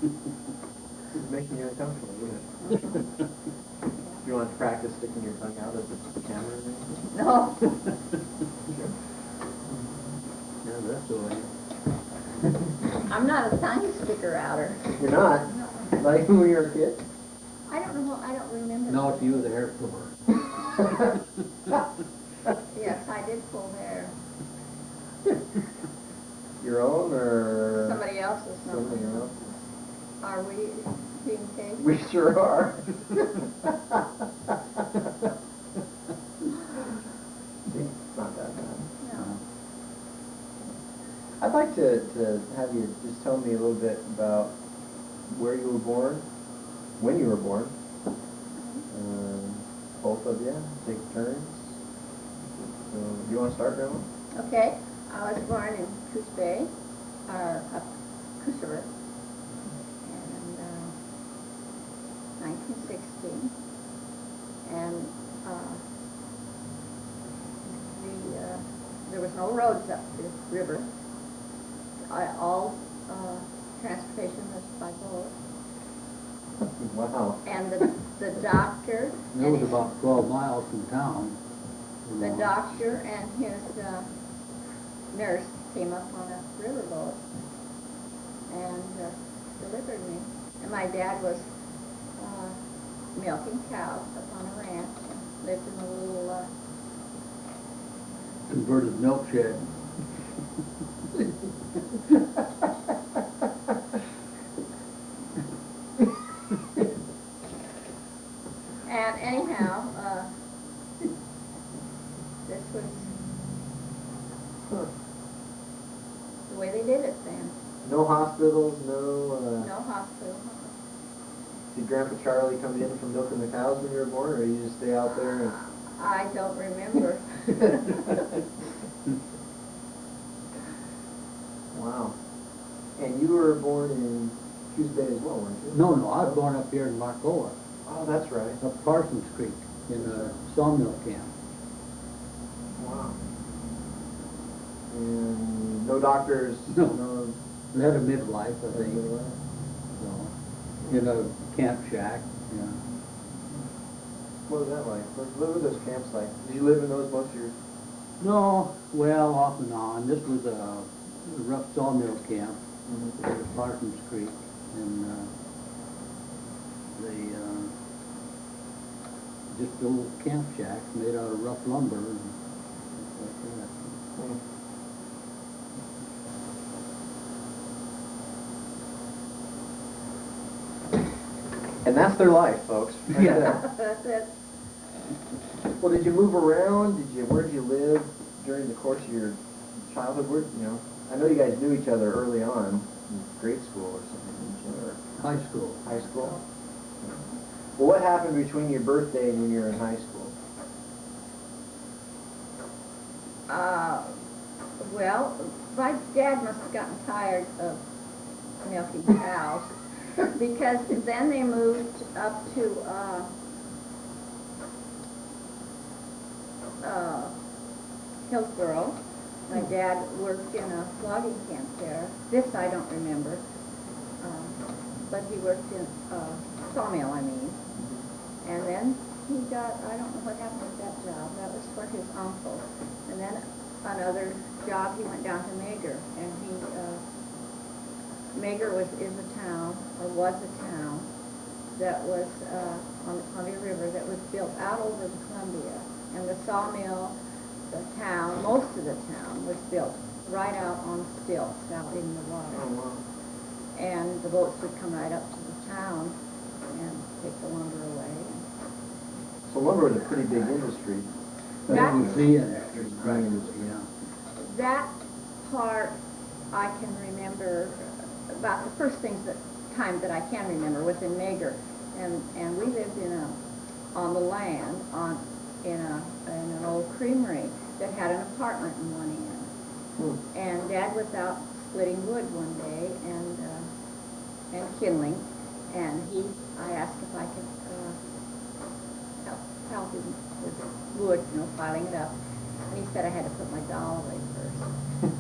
It's making you uncomfortable, isn't it? You want to practice sticking your tongue out at the camera or anything? No. Yeah, that's the way. I'm not a tongue sticker outer. You're not? No. Like when you were a kid? I don't know, I don't remember. No, it's you, the hair puller. Yes, I did pull hair. Your own or? Somebody else's. Somebody else's. Are we being paid? We sure are. See, it's not that bad. No. I'd like to have you just tell me a little bit about where you were born, when you were born. Both of you, take turns. So, do you want to start, Grandma? Okay, I was born in Coos Bay, or Coos River, and 1960. And there was no roads up the river. All transportation was by boat. Wow. And the doctor. It was about 12 miles from town. The doctor and his nurse came up on a riverboat and delivered me. And my dad was milking cows up on a ranch and lived in a little Converted milk shed. and anyhow, this was the way they did it then. No hospitals, no. No hospital. Did Grandpa Charlie come in from milking the cows when you were born, or you just stay out there? And... I don't remember. Wow. And you were born in Coos Bay as well, weren't you? No, I was born up here in Marcoa, Oh, that's right. up Parsons Creek, in a sawmill camp. Wow. And no doctors? No. We had a midwife, I think. No. So, in a camp shack, yeah. What was that like? What were those camps like? Did you live in those most of your... No, well, off and on. This was a rough sawmill camp Mm-hmm. at Parsons Creek, and just a little camp shack made out of rough lumber and stuff like that. Mm. And that's their life, folks. Right Yeah. there. That's it. Well, did you move around? Where did you live during the course of your childhood? I know you guys knew each other early on, in grade school or something, didn't you? Or High school. high school? Well, what happened between your birthday and when you were in high school? Well, my dad must have gotten tired of milking cows because then they moved up to Hillsboro. My dad worked in a logging camp there. This I don't remember, but he worked in a sawmill, I mean. And then he got, I don't know what happened with that job. That was for his uncle. And then another job, he went down to Meagher, and Meagher is a town, or was a town, that was on the Columbia River that was built out over the Columbia. And the sawmill, the town, most of the town was built right out on stilts out in the water. Oh, wow. And the boats would come right up to the town and take the lumber away. So lumber was a pretty big industry. That- You see in it, there's Right. yeah. That part I can remember, about the first time that I can remember was in Meagher, and we lived on the land in an old creamery that had an apartment in one end. Hmm. And Dad was out splitting wood one day and kindling, and I asked if I could help him with wood, piling it up. And he said I had to put my doll away first.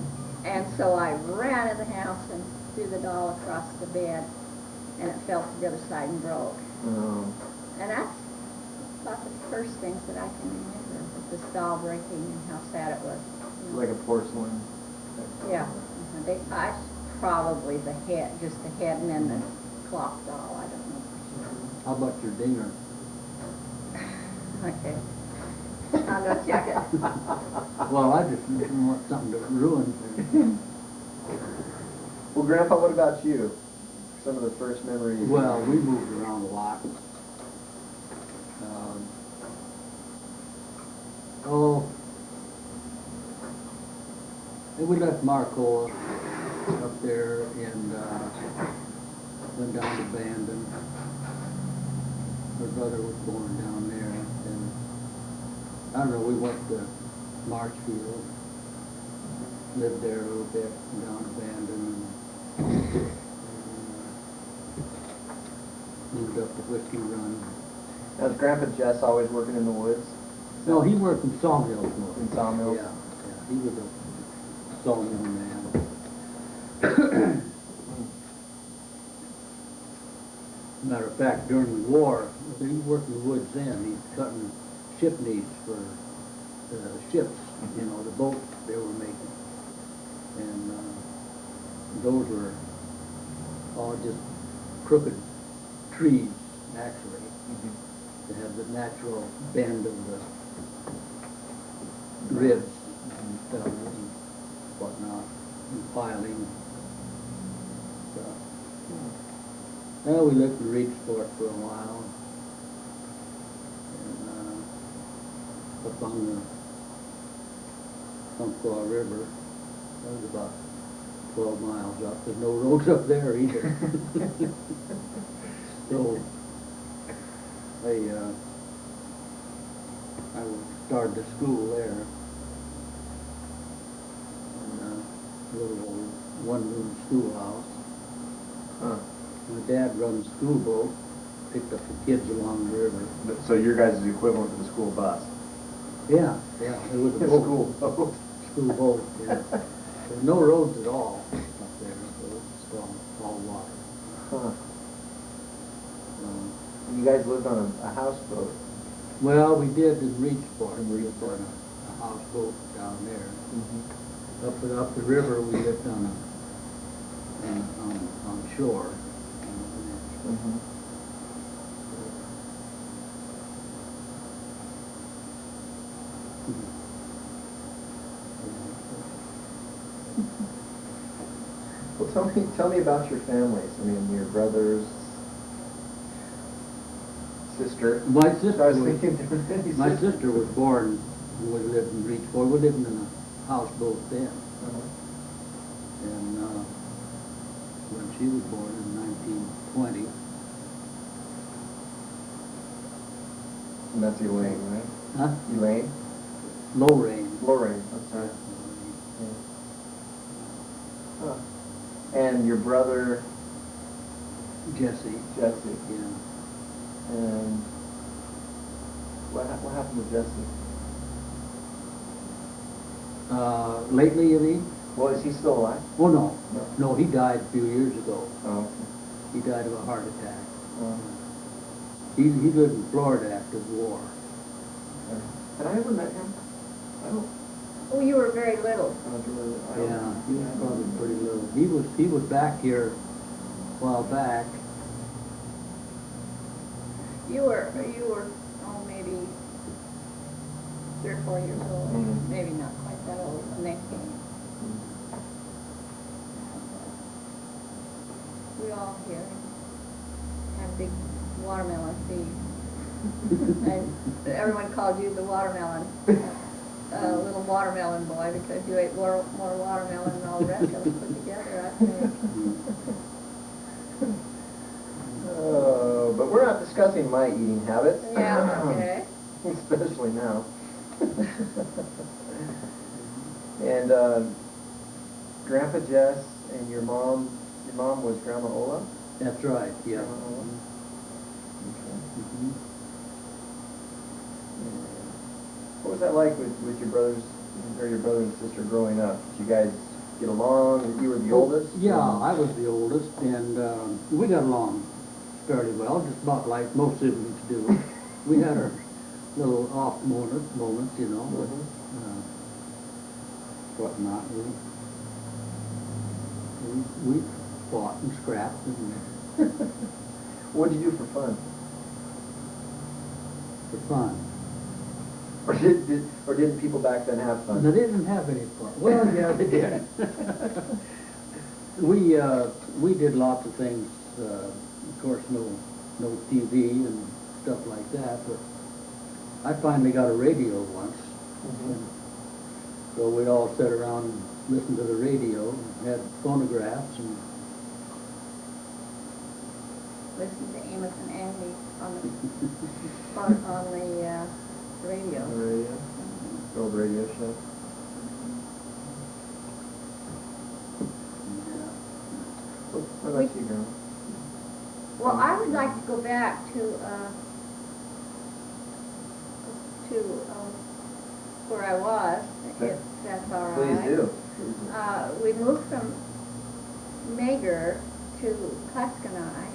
And so I ran in the house and threw the doll across the bed and it fell to the other side and broke. Oh. And that's about the first things that I can remember, with this doll breaking and how sad it was. You know. Like a porcelain. Yeah. I probably the head, just the head, and then the cloth doll. I don't know for How about your dinger? sure. Okay. I'll go check it. Well, I just didn't want something to ruin things. Well, Grandpa, what about you? Some of the first memories. Well, we moved around a lot. And we left Marcoa up there and went down to Bandon. Her brother was born down there, and I don't know, we went to Marchfield, lived there a little bit, down to Bandon, and moved up to Whiskey Run. Now, was Grandpa Jess always working in the woods? No, he worked in sawmills more. In sawmills? Yeah, he was a sawmill man. Matter of fact, during the war, he worked in the woods then. He's cutting ship knees for the ships, you know, the boats they were making. And those were all just crooked trees, actually. They have the natural bend of the ribs and stuff and whatnot, and filing stuff. Well, we lived in Reedsport for a while, and up on the Umpqua River. That was about 12 miles up. There's no roads up there either. So I started the school there. In a little old one-room schoolhouse. Huh. My dad runs a school boat, picked up the kids along the river. So your guys' equivalent to the school bus? Yeah, it was a The boat. school boat. School boat, yeah. There's no roads at all up there, so it's all water. Huh. You guys lived on a houseboat? Well, we did in Reedsport. In We lived Reedsport. on a houseboat down there. Mm-hmm. Up the river, we lived on shore. Mm-hmm. Well, tell me about your families. I mean, your brothers, sister. My sister I was was, thinking different things. my sister was born when we lived in Reedsport. We lived in a houseboat then. Uh-huh. And when she was born in 1920, And that's Elaine, right? huh? Elaine? Lorraine. Lorraine, that's right. Yeah. Huh. And your brother, Jesse. Jesse. Yeah. And what happened with Jesse? Lately, you mean? Well, is he still alive? Oh, no. No. No, he died a few years ago. Oh, okay. He died of a heart attack. Oh, He lived in Florida after the war. okay. Had I ever met him? I don't. Oh, you were very little. I don't remember. Yeah, he was probably pretty little. He was back here a while back. You were oh maybe 3 or 4 years old. Mhm. Maybe not quite that old when they came. We all here have big watermelon seeds. And everyone called you the watermelon, little watermelon boy, because you ate more watermelon than all the rest of us put together, I think. Oh, but we're not discussing my eating habits. Yeah, okay. Especially now. And Grandpa Jess and your mom was Grandma Ola? That's right, yeah. Grandma Ola? Okay. Mhm. What was that like with your brothers or your brother and sister growing up? Did you guys get along? You were the oldest? Yeah, I was the oldest, and we got along fairly well, just about like most siblings do. We had our little off moments, you know, but whatnot. We fought and scrapped, and What did you do for fun? for fun. Or didn't people back then have fun? They didn't have any fun. Well, yeah, they did. We did lots of things. Of course, no TV and stuff like that. But I finally got a radio once, and so we'd all sit around and listen to the radio. And had phonographs and Listen to Amos and Andy on the, on the radio. On the radio? The old radio show? What about you, Grandma? Well, I would like to go back to where I was, if that's all right. Please do. We moved from Mager to Claskanai,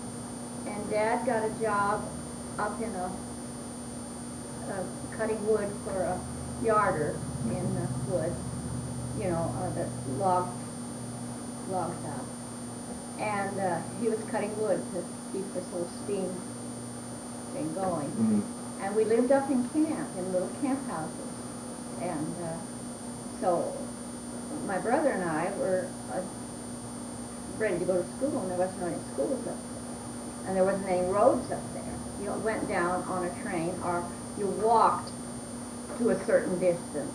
and Dad got a job up in cutting wood for a yarder in the woods, you know, the log shop. And he was cutting wood to keep this little steam thing going. Mm-hmm. And we lived up in camp, in little camp houses. And so my brother and I were ready to go to school, and there wasn't any schools up there. And there wasn't any roads up there. You went down on a train, or you walked to a certain distance.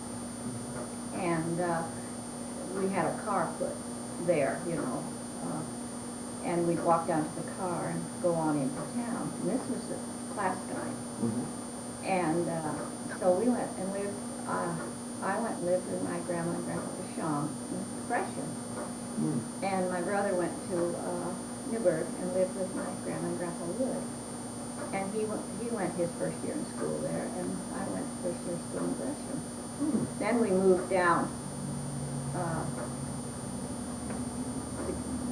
And we had a car put there, you know. And we'd walk down to the car and go on into town. And this was the class guide. Mm-hmm. And so we went and lived, I went and lived with my grandma and grandpa Basham in Gresham. Mm. And my brother went to Newburgh and lived with my grandma and grandpa Wood. And he went his first year in school there, and I went first year of school in Gresham. Mm. Then we moved down to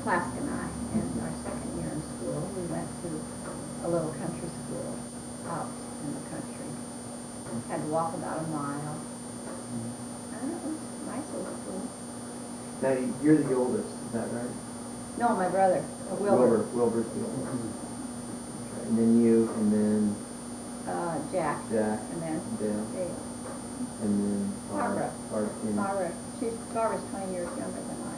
Claskanai, and our second year in school, we went to a little country school out in the country. Had to walk about a mile. And it was a nice little school. Now, you're the oldest, is that right? No, my brother, Wilbur. Wilbur's the oldest. Okay. And then you, and then Jack. Jack. And then Dale. Dale. And then Barbara. and Barbara's 20 years younger than I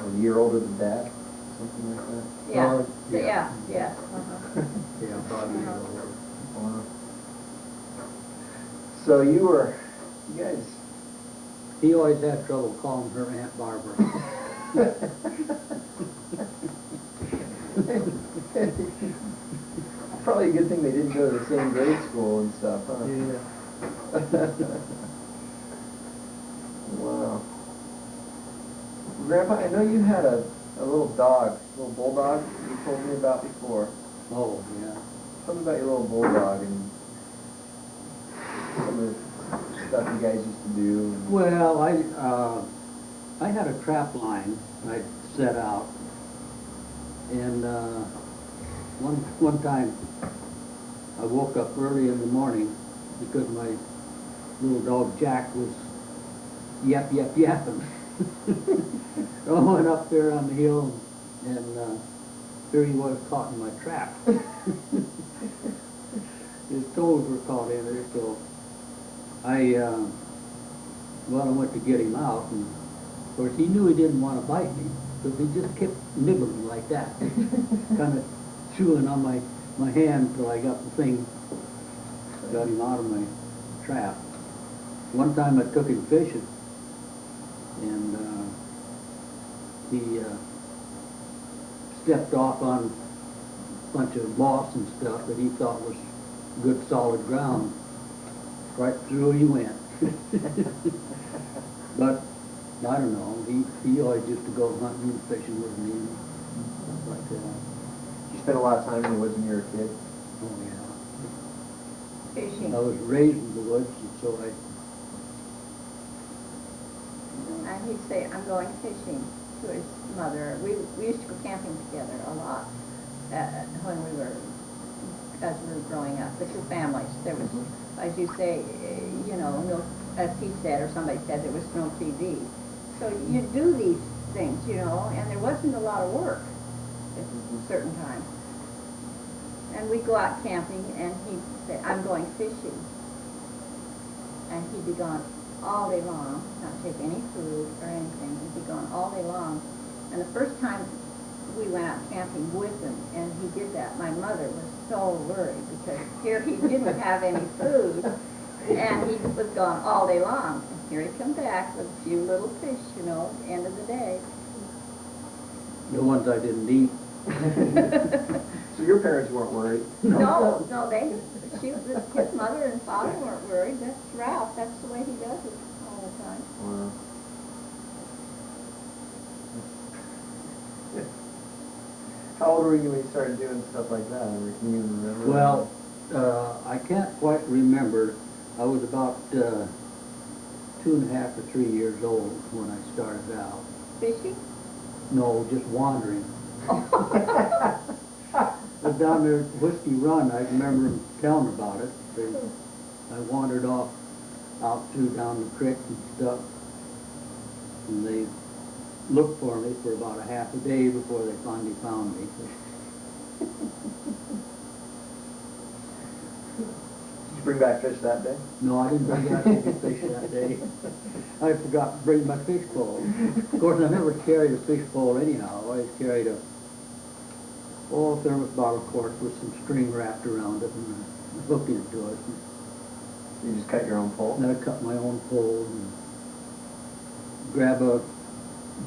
am. a year older than Dad, something like that. Yeah, Oh, yeah, yeah. yeah. Uh-huh. yeah, probably Wow. So you guys. He always had trouble calling her Aunt Barbara. Probably a good thing they didn't go to the same grade school and stuff, huh? Yeah. Wow. Grandpa, I know you had a little dog, a little bulldog you told me about before. Oh, yeah. Tell me about your little bulldog and some of the stuff you guys used to do. Well, I had a trap line I'd set out, and one time I woke up early in the morning because my little dog Jack was yapping. So I went up there on the hill, and here he was caught in my trap. His toes were caught in there, so I went to get him out, and of course he knew he didn't want to bite me, because he just kept nibbling like that, kind of chewing on my hand till I got the thing, got him out of my trap. One time I took him fishing, and he stepped off on a bunch of moss and stuff that he thought was good solid ground. Right through he went. But I don't know, he always used to go hunting and fishing with me and stuff like that. You spent a lot of time when you were a kid? Oh yeah. Fishing. I was raised in the woods, and so I and he'd say, I'm going fishing to his mother. We used to go camping together a lot when we were, as we were growing up, the two families. There was, as you say, you know, no, as he said, or somebody said, there was no TV. So you do these things, you know, and there wasn't a lot of work at certain times. And we'd go out camping, and he'd say, I'm going fishing. And he'd be gone all day long, not take any food or anything. He'd be gone all day long. And the first time we went out camping with him, and he did that, my mother was so worried, because here he didn't have any food, and he was gone all day long. And here he come back with a few little fish, you know, at the end of the day. The ones I didn't eat. So your parents weren't worried? No, his mother and father weren't worried. That's Ralph. That's the way he does it all the time. Wow. How old were you when you started doing stuff like that? Or can you remember? Well, I can't quite remember. I was about 2.5 or 3 years old when I started out. Fishing? No, just wandering. I was down there at Whiskey Run. I remember them telling about it. I wandered off out through down the creek and stuff, and they looked for me for about a half a day before they finally found me. Did you bring back fish that day? No, I didn't bring back any fish that day. I forgot to bring my fish pole. Of course, I never carried a fish pole anyhow. I always carried a thermos bottle, of course, with some string wrapped around it and a hook into it. You just cut your own pole? And then I cut my own pole and grab a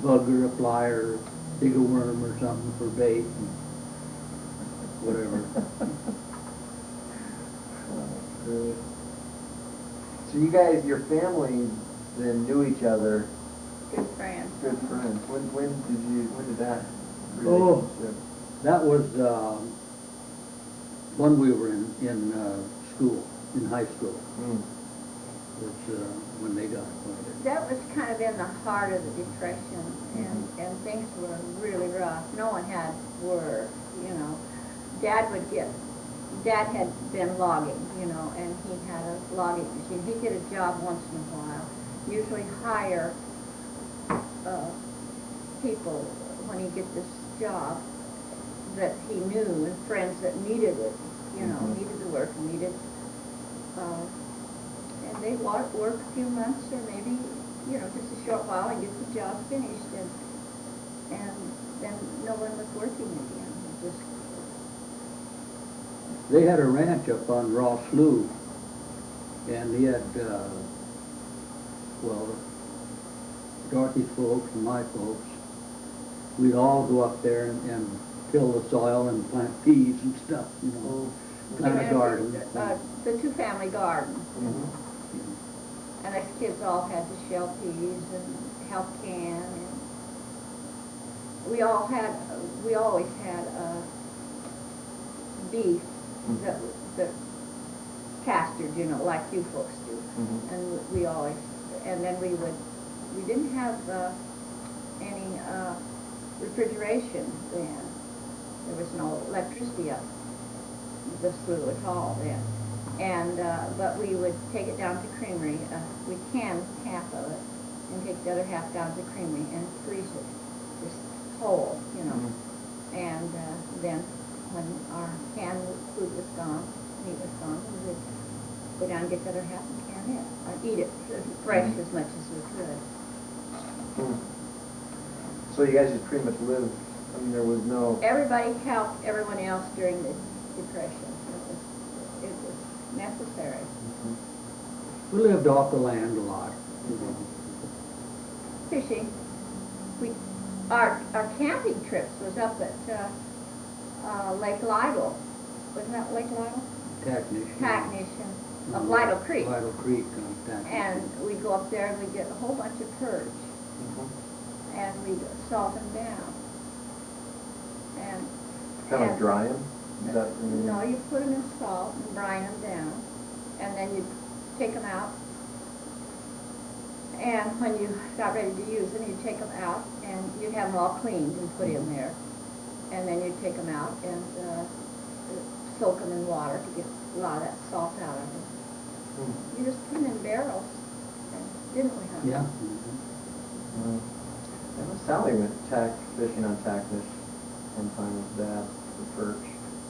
bug or a fly or dig a worm or something for bait and whatever. So you guys, your family then knew each other. Good friends. Good friends. When did that Oh. relationship? That was when we were in school, in high school. Was when they got acquainted. That was kind of in the heart of the Depression, and things were really rough. No one had work, you know. Dad had been logging, you know, and he had a logging machine. He'd get a job once in a while, usually hire people when he'd get this job that he knew and friends that needed it, you know, needed the work, needed, and they'd work a few months or maybe, you know, just a short while and get the job finished, and then no one was working again. It just, They had a ranch up on Ross Slough, and he had, Dorothy's folks and my folks, we'd all go up there and till the soil and plant peas and stuff, you know, plant a garden. the two-family garden. And us kids all had to shell peas and help can, and we always had beef that pastured, you know, like you folks do. And then we didn't have any refrigeration then. There was no electricity up the slough at all then. And, but we would take it down to the creamery. We'd can half of it and take the other half down to the creamery and freeze it, just whole, you know. And then when our canned food was gone, meat was gone, we would go down and get the other half and can it, or eat it fresh as much as we could. So you guys just pretty much lived, I mean, there was no... Everybody helped everyone else during the Depression. It was necessary. We lived off the land a lot. Fishing. Our camping trips was up at Lake Lytle. Wasn't that Lake Lytle? Tacknish of Lytle Creek. Lytle Creek. And we'd go up there and we'd get a whole bunch of perch. And we'd salt them down. And Kind of like dry them? no, you put them in salt and brine them down. And then you take them out And when you got ready to use them, you'd take them out and you'd have them all cleaned and put in there. And then you'd take them out and soak them in water to get a lot of that salt out of them. You just put them in barrels, didn't we, huh? Yeah. I know Sally went fishing on tackfish sometime with Dad, the perch.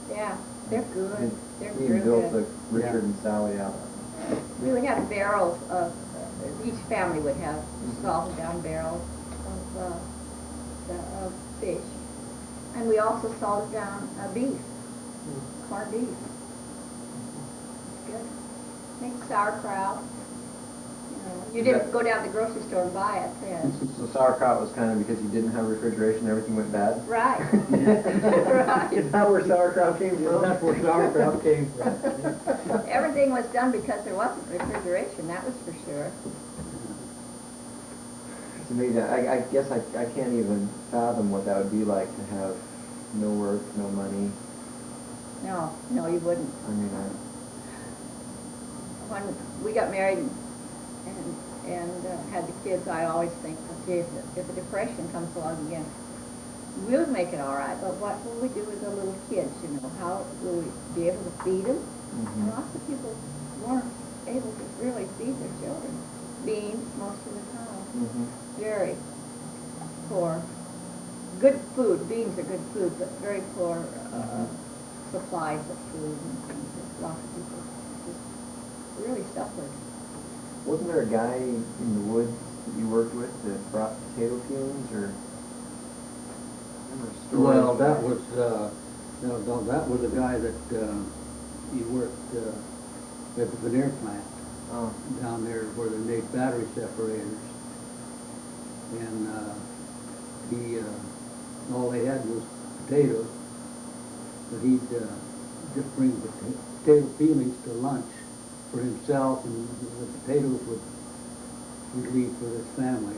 Yeah, they're good. They're He real built good. the Richard and Sally out. We would have barrels of, each family would have salted down barrels of fish. And we also salted down beef, corned beef. It's good. Make sauerkraut. You didn't go down to the grocery store and buy it then. So sauerkraut was kind of because you didn't have refrigeration, everything went bad? Right. Right. Is that where sauerkraut came from? That's where sauerkraut came from. Everything was done because there wasn't refrigeration, that was for sure. It's amazing. I guess I can't even fathom what that would be like to have no work, no money. No, you wouldn't. I mean, When we got married and had the kids, I always think, okay, if a depression comes along again, we'll make it all right, but what will we do with the little kids, How will we be able to feed them? And lots of people weren't able to really feed their children. Beans most of the time. Very poor. Good food, beans are good food, but very poor supplies of food and things. Lots of people just really suffered. wasn't there a guy in the woods that you worked with that brought potato peelings, or? I remember a story. Well, that was, no, that was a guy that, he worked, at the veneer plant. Oh. Down there where they made battery separators. And he, all they had was potatoes, but he'd just bring potato peelings to lunch for himself, and the potatoes would leave for his family.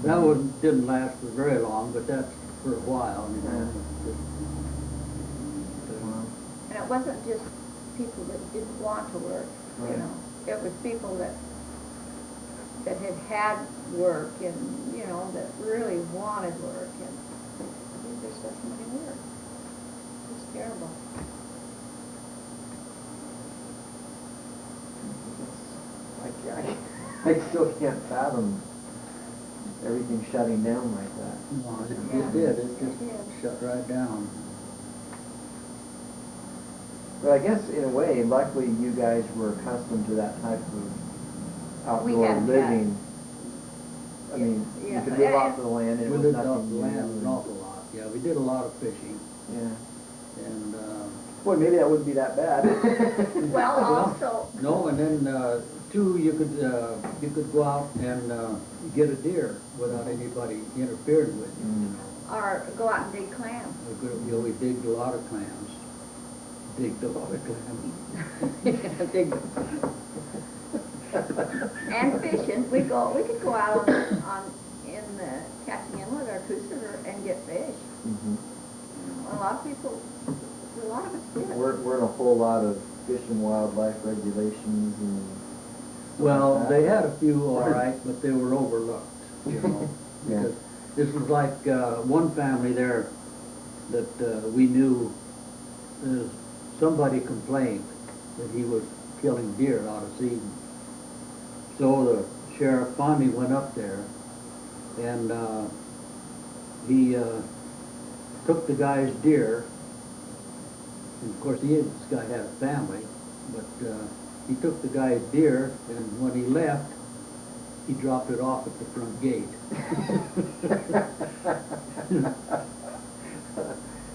That one didn't last for very long, but that's for a while. Wow. And it wasn't just people that didn't want to work, Right. It was people that had work and, that really wanted work, and there just wasn't any work. It was terrible. I still can't fathom everything shutting down like that. No, it Yeah. did, it It just did. shut right down. But I guess in a way, luckily you guys were accustomed to that type of outdoor hadn't living. I mean, you Yeah. could live off the land and it We was lived nothing off the land new. an awful lot, yeah, we did a lot of fishing, Yeah. and, Boy, maybe that wouldn't be that bad. Well, Well, also, no, and then, too, you could go out and, get a deer without anybody interfering with you. or go out and dig clams. We digged a lot of clams. Digged a lot of clams. Dig and fishing, we could go out catching in with our cruiser and get fish. A lot of people, a lot of us did. We're in a whole lot of fish and wildlife regulations and. Well, like they that. had a few, all right, but they were overlooked, Yeah. Because this was like, one family there that, we knew, somebody complained that he was killing deer out of season. So the sheriff finally went up there, and, he, took the guy's deer, and of course this guy had a family, but, he took the guy's deer, and when he left, he dropped it off at the front gate.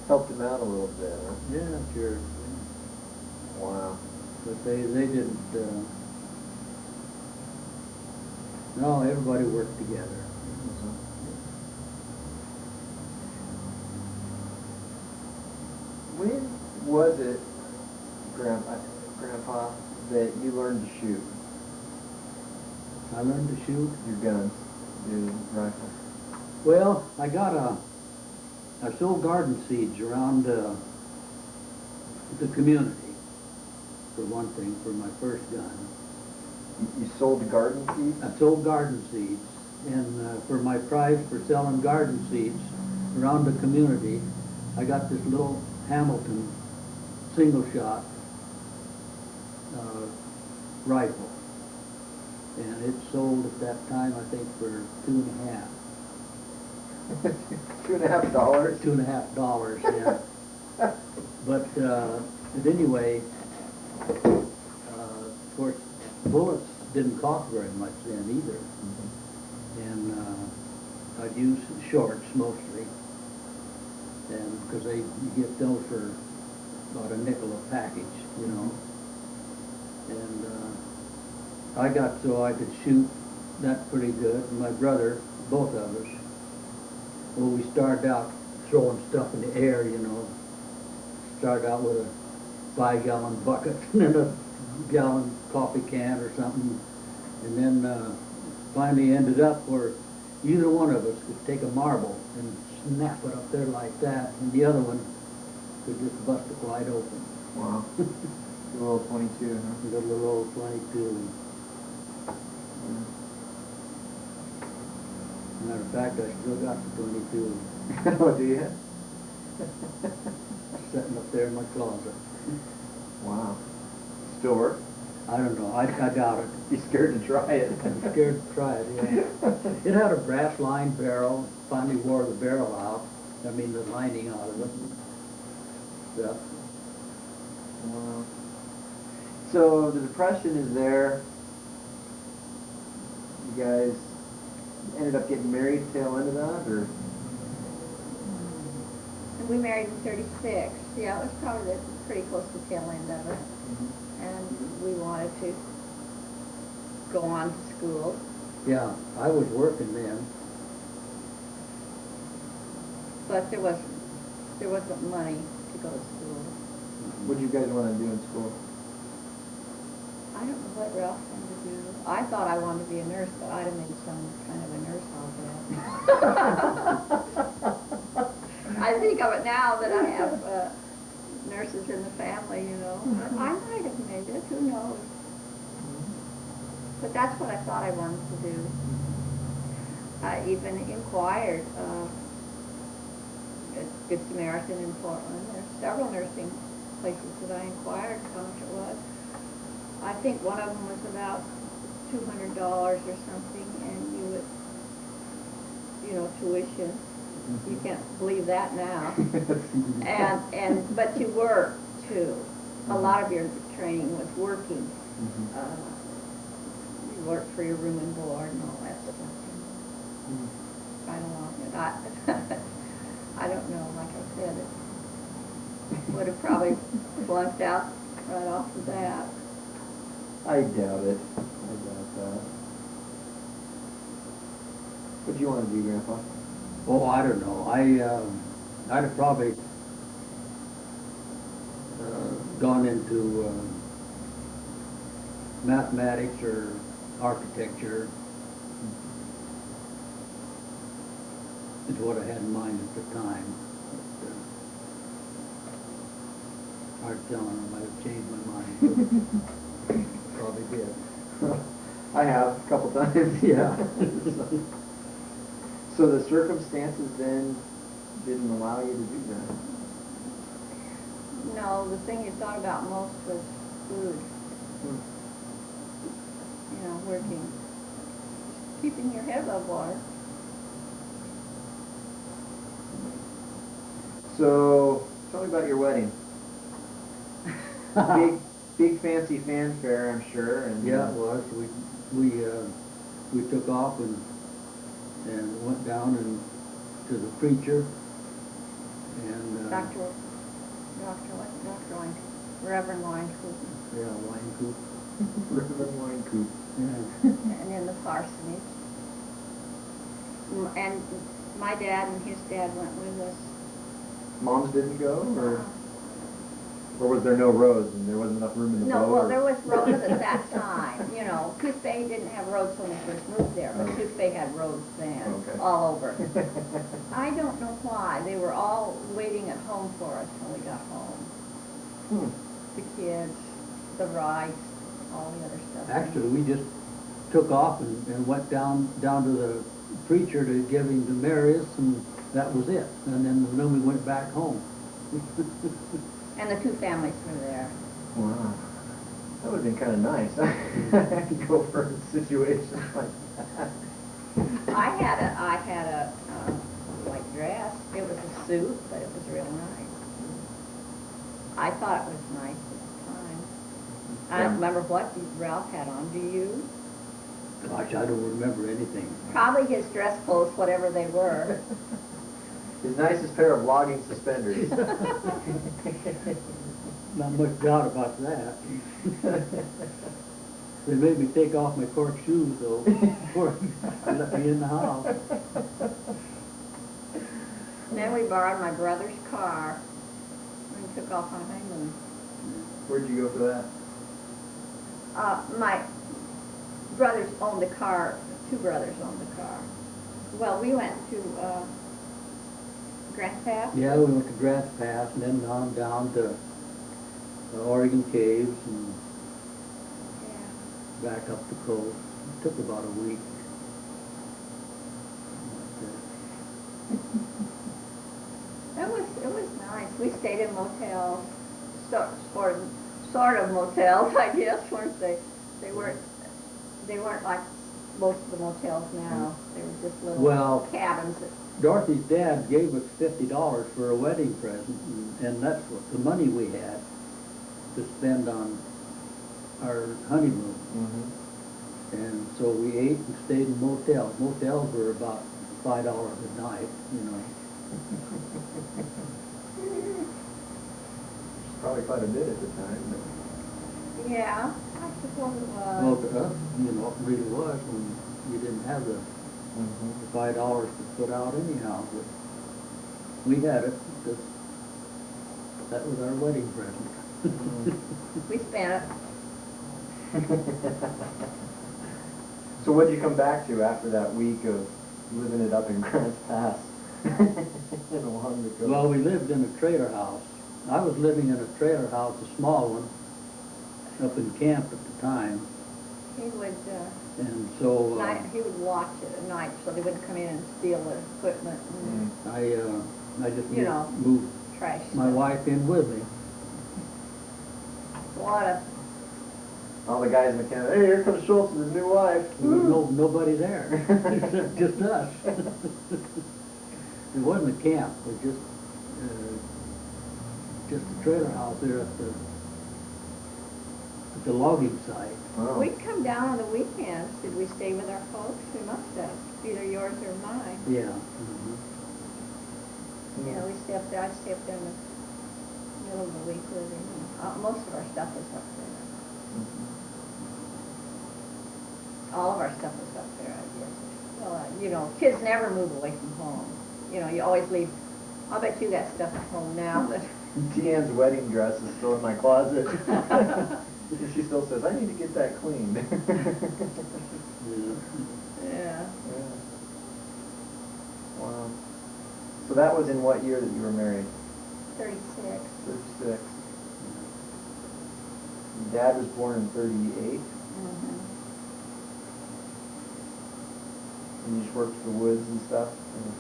Helped him out a little bit, huh? Yeah, sure. Wow. But they didn't, no, everybody worked together. When was it, Grandpa, that you learned to shoot I learned to shoot. your guns, your rifle? Well, I sold garden seeds around, the community, for one thing, for my first gun. You sold garden seeds? I sold garden seeds, and for my prize for selling garden seeds around the community, I got this little Hamilton single shot rifle. And it sold at that time, I think, for $2.50. $2.50? $2.50, yeah. But anyway, of course, bullets didn't cost very much then either. And I'd use shorts mostly, and because you get those for about a nickel a package, you know. And I got so I could shoot that pretty good. And my brother, both of us, well, we started out throwing stuff in the air, you know. Started out with a 5-gallon bucket and then a gallon coffee can or something. And then finally ended up where either one of us could take a marble and snap it up there like that, and the other one could just bust it wide open. Wow. A little 22, huh? A little old 22. Matter of fact, I still got the 22 Oh, do you? sitting up there in my closet. Wow. Still work? I don't know, I doubt it. Be scared to try it. I'm scared to try it, yeah. It had a brass lined barrel, finally wore the barrel out, I mean the lining out of it. Yeah. Wow. So the Depression is there. You guys ended up getting married tail end of that, or? And we married in 36. Yeah, it was probably pretty close to the tail end of it. And we wanted to go on to school. Yeah, I was working then. But there wasn't money to go to school. What did you guys want to do in school? I don't know what Ralph wanted to do. I thought I wanted to be a nurse, but I'd have made some kind of a nurse out of that. I think of it now that I have nurses in the family, you know. But I might have made it, who knows? But that's what I thought I wanted to do. I even inquired at Good Samaritan in Portland. There's several nursing places that I inquired how much it was. I think one of them was about $200 or something, and you would, you know, tuition. You can't believe that now. But you work too. A lot of your training was working. You work for your room and board and all that stuff. Right along with that. I don't know, like I said, it would have probably flunked out right off the bat. I doubt it. I doubt that. What do you want to do, Grandpa? Oh, I don't know. I'd have probably gone into mathematics or architecture. Is what I had in mind at the time. But, hard telling, I might have changed my mind. Probably did. I have a couple times. Yeah. So the circumstances then didn't allow you to do that? No, the thing you thought about most was food. You know, working. Keeping your head above water. So, tell me about your wedding. Big fancy fanfare, I'm sure. And yeah, it was. We took off and went down and to the preacher and Reverend Weincoop. Yeah, Weincoop. Reverend Weincoop. Yeah. And in the parsonage. And my dad and his dad went with us. Moms didn't go, or was there no roads and there wasn't enough room in the boat? No, well, there was roads at that time, you know. Coos-Bay didn't have roads when we first moved there, but Coos-Bay had roads then, all over. I don't know why. They were all waiting at home for us when we got home. The kids, the rides, all the other stuff. Actually, we just took off and went down to the preacher to give him the Marius, and that was it. And then we went back home. And the two families were there. Wow. That would have been kind of nice. To go for a situation like that. I had a white dress. It was a suit, but it was real nice. I thought it was nice at the time. I don't remember what Ralph had on. Do you? Gosh, I don't remember anything. Probably his dress clothes, whatever they were. His nicest pair of logging suspenders. Not much doubt about that. They made me take off my cork shoes, though, before they let me in the house. Then we borrowed my brother's car and took off on honeymoon. Where'd you go for that? My brothers owned the car. Two brothers owned the car. Well, we went to Grant Pass. Yeah, we went to Grass Pass and then on down to the Oregon Caves and Yeah. back up the coast. It took about a week. It was nice. We stayed in motels, sort of motels, I guess, weren't they? They weren't like most of the motels now. They were just little Well, cabins. Dorothy's dad gave us $50 for a wedding present, and that's what the money we had to spend on our honeymoon. Mm-hmm. And so we ate and stayed in motels. Motels were about $5 a night, you know. Probably quite a bit at the time. But Yeah, I suppose it was. Well, to us, you know, it really was when you didn't have the $5 to put out anyhow. But we had it because that was our wedding present. We spent it. So what did you come back to after that week of living it up in Grants Pass? And along the coast? Well, we lived in a trailer house. I was living in a trailer house, a small one, up in camp at the time. He would, And so he would watch it at night so they wouldn't come in and steal the equipment and I just You know. moved trash my stuff. wife in with me. What All the guys in the camp, hey, here comes Schultz and his new wife. There was nobody there, except just us. It wasn't a camp, it was just a trailer house there at the logging site. Wow. We'd come down on the weekends. Did we stay with our folks? We must have, either yours or mine. Yeah. Yeah, we stay up there. I'd stay up there in the middle of the week living. Most of our stuff was up there. All of our stuff was up there, I guess. Well, you know, kids never move away from home. You know, you always leave. I'll bet you got stuff at home now, but Deanne's wedding dress is still in my closet. She still says, I need to get that cleaned. yeah. Wow. So that was in what year that you were married? 36. 36. Dad was born in 38. Mm-hmm. And you just worked the woods and stuff in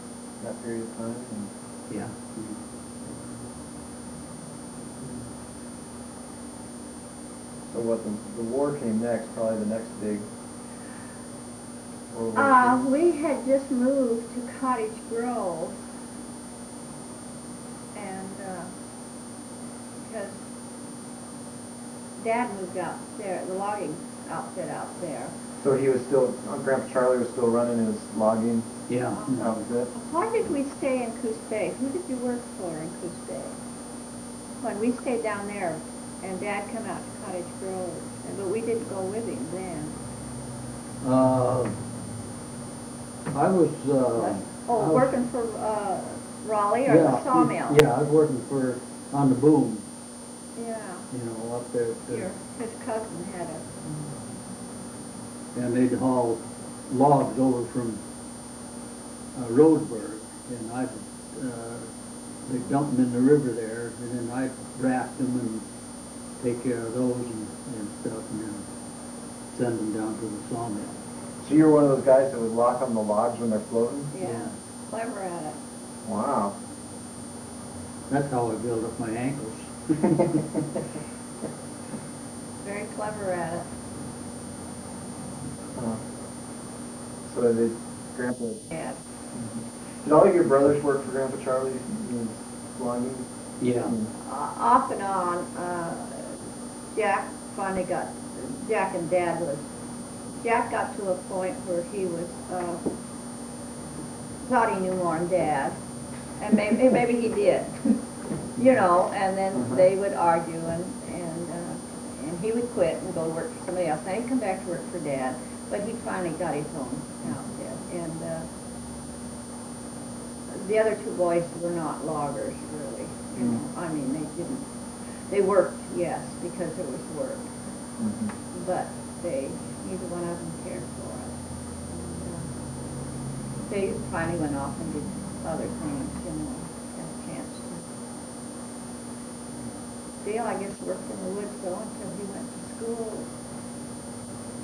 that period of time? And Yeah. so what, the war came next, probably the next big World War II? We had just moved to Cottage Grove, and because Dad moved out there, the logging outfit out there. So he was still, Grandpa Charlie was still running his logging Yeah. outfit? Why did we stay in Coos Bay? Who did you work for in Coos Bay? When we stayed down there, and Dad come out to Cottage Grove, but we didn't go with him then. I was, Working for Raleigh or the sawmill? Yeah, I was working on the boom, Yeah. you know, up there. His cousin had a. And they'd haul logs over from Roseburg, and they'd dump them in the river there, and then I'd raft them and take care of those and stuff, and then send them down to the sawmill. So you're one of those guys that would lock on the logs when they're floating? Yeah, clever at it. Wow. That's how I build up my ankles. Very clever at it. So did Grandpa, Yeah. did all of your brothers work for Grandpa Charlie in logging? Yeah. Off and on, Jack finally got, Jack and Dad was, Jack got to a point where he was, thought he knew more than Dad, and maybe he did, you know, and then they would argue, and he would quit and go to work for somebody else. Now he'd come back to work for Dad, but he finally got his own outfit, and the other two boys were not loggers, really, you know, I mean, they worked, yes, because there was work, but neither one of them cared for it. And, they finally went off and did other things, you know, had a chance to. Dale, I guess, worked in the woods though until he went to school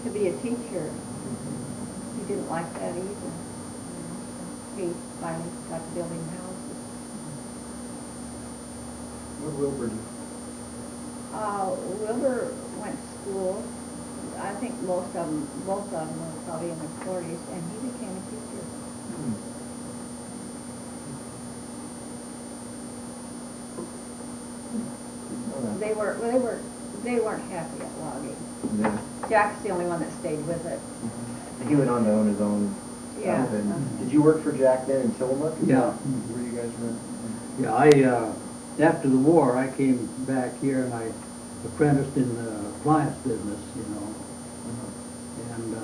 to be a teacher. He didn't like that either. He finally got to building houses. What Wilbur do? Wilbur went to school. I think both of them were probably in their 40s, and he became a teacher. They weren't happy at logging. Yeah. Jack's the only one that stayed with it. And he went on to own his own Yeah. outfit. Did you work for Jack then in Tillamook? Yeah. Where you guys were? Yeah, after the war, I came back here and I apprenticed in the appliance business, you know. And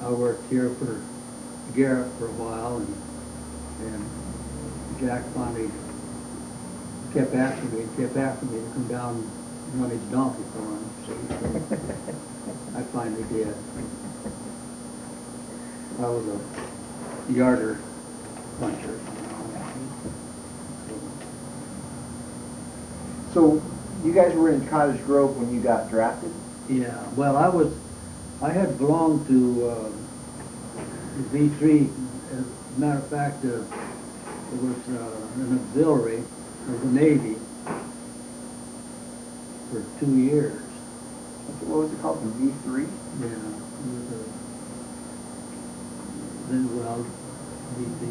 I worked here for Garrett for a while, and Jack finally kept asking me to come down and run his donkey for him. So I finally did. I was a yarder puncher, you know. So you guys were in Cottage Grove when you got drafted? Yeah, well, I had belonged to the V3. As a matter of fact, it was an auxiliary of the Navy for 2 years. What was it called, the V3? Yeah,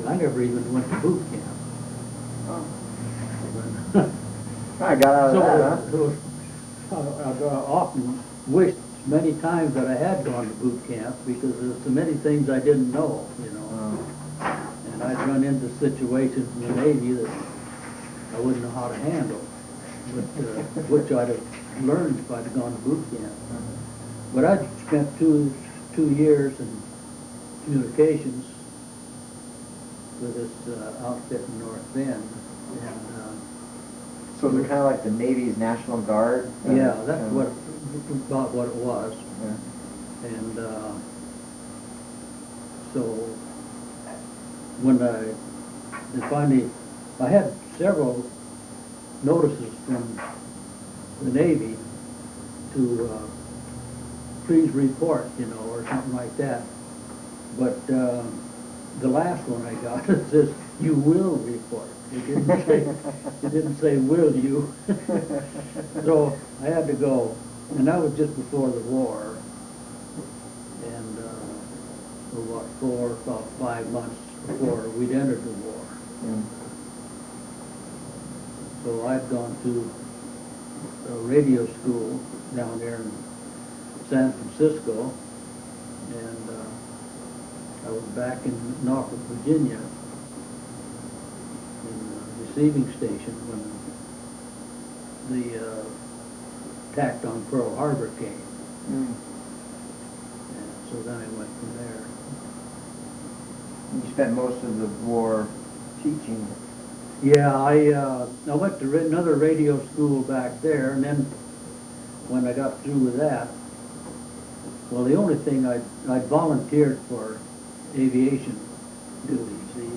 I never even went to boot camp. Oh. I got out of that, huh? I've often wished many times that I had gone to boot camp because there's so many things I didn't know, you know. And I'd run into situations in the Navy that I wouldn't know how to handle, but which I'd have learned if I'd gone to boot camp. But I'd spent two years in communications with this outfit in North Bend, and So they're kind of like the Navy's National Guard? yeah, that's about what it was. Yeah. And so when I finally, I had several notices from the Navy to please report, you know, or something like that. But the last one I got, it says, you will report. It didn't say will you. So I had to go, and that was just before the war. And about 5 months before we'd entered the war. So I'd gone to a radio school down there in San Francisco, and I was back in Norfolk, Virginia, in the receiving station when the attack on Pearl Harbor came. And so then I went from there. You spent most of the war teaching. Yeah, I went to another radio school back there, and then when I got through with that, well, the only thing I'd volunteered for aviation duty, see,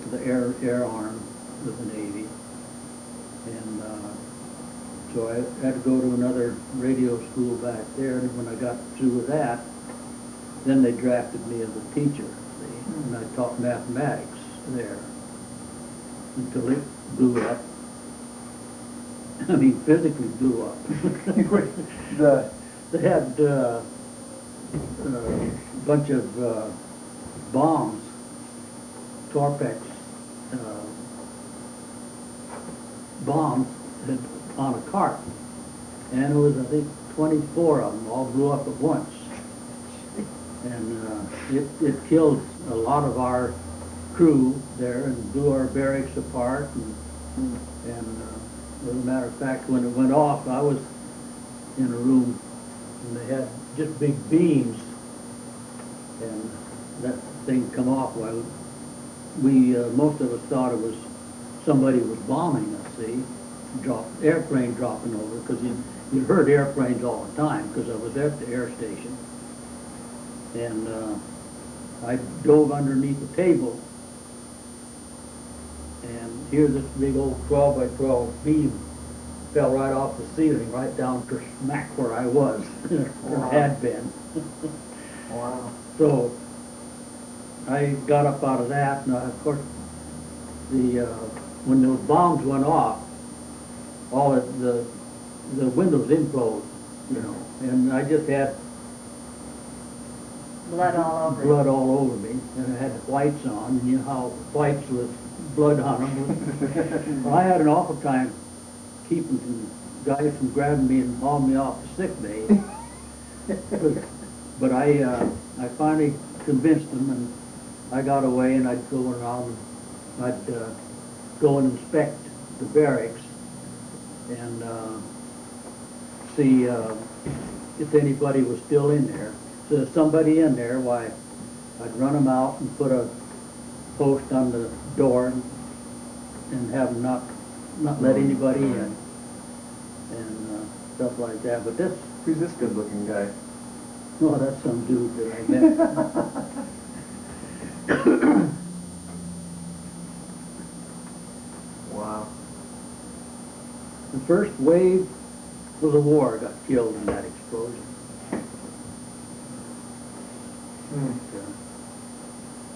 the air arm of the Navy, and So I had to go to another radio school back there, and when I got through with that, then they drafted me as a teacher, see, and I taught mathematics there until it blew up. I mean, physically blew up. They had a bunch of bombs, Torpex bombs on a cart, and it was, I think, 24 of them all blew up at once, and it killed a lot of our crew there and blew our barracks apart, and as a matter of fact, when it went off, I was in a room and they had just big beams, and that thing come off. Well, most of us thought it was somebody was bombing us, see, airplane dropping over, because you heard airplanes all the time, because I was at the air station. And I dove underneath the table, and here this big old 12 by 12 beam fell right off the ceiling, right down to smack where I was, or had been. Wow. So I got up out of that, and of course, when those bombs went off, all the windows imploded, you know, and I just had Blood all over. blood all over me, and I had whites on, and you know how whites with blood on them. Well, I had an awful time keeping some guys from grabbing me and hauling me off the sick bay. But I finally convinced them, and I got away, and I'd go around and I'd go and inspect the barracks and see if anybody was still in there. So if somebody in there, why, I'd run them out and put a post on the door and have them not let anybody in, and stuff like that. But this, Who's this good-looking guy? no, that's some dude that I met. Wow. The first wave of the war got killed in that explosion.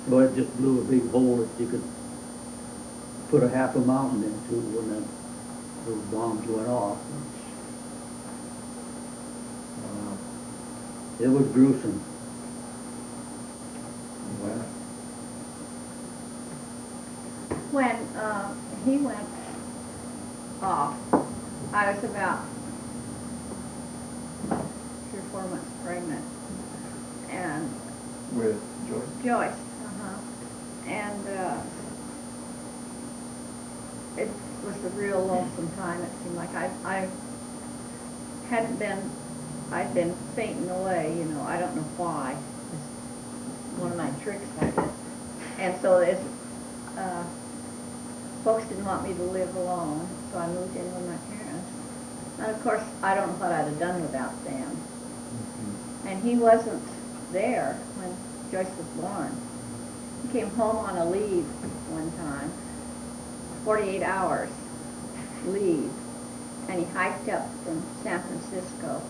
So it just blew a big hole that you could put a half a mountain into when those bombs went off. It was gruesome. Wow. When he went off, I was about 3 or 4 months pregnant, and With Joyce? Joyce, and it was a real lonesome time. It seemed like I hadn't been, I'd been fainting away, you know, I don't know why. It's one of my tricks, I guess. And so folks didn't want me to live alone, so I moved in with my parents. And of course, I don't know what I'd have done without Sam. And he wasn't there when Joyce was born. He came home on a leave one time, 48 hours leave, and he hiked up from San Francisco,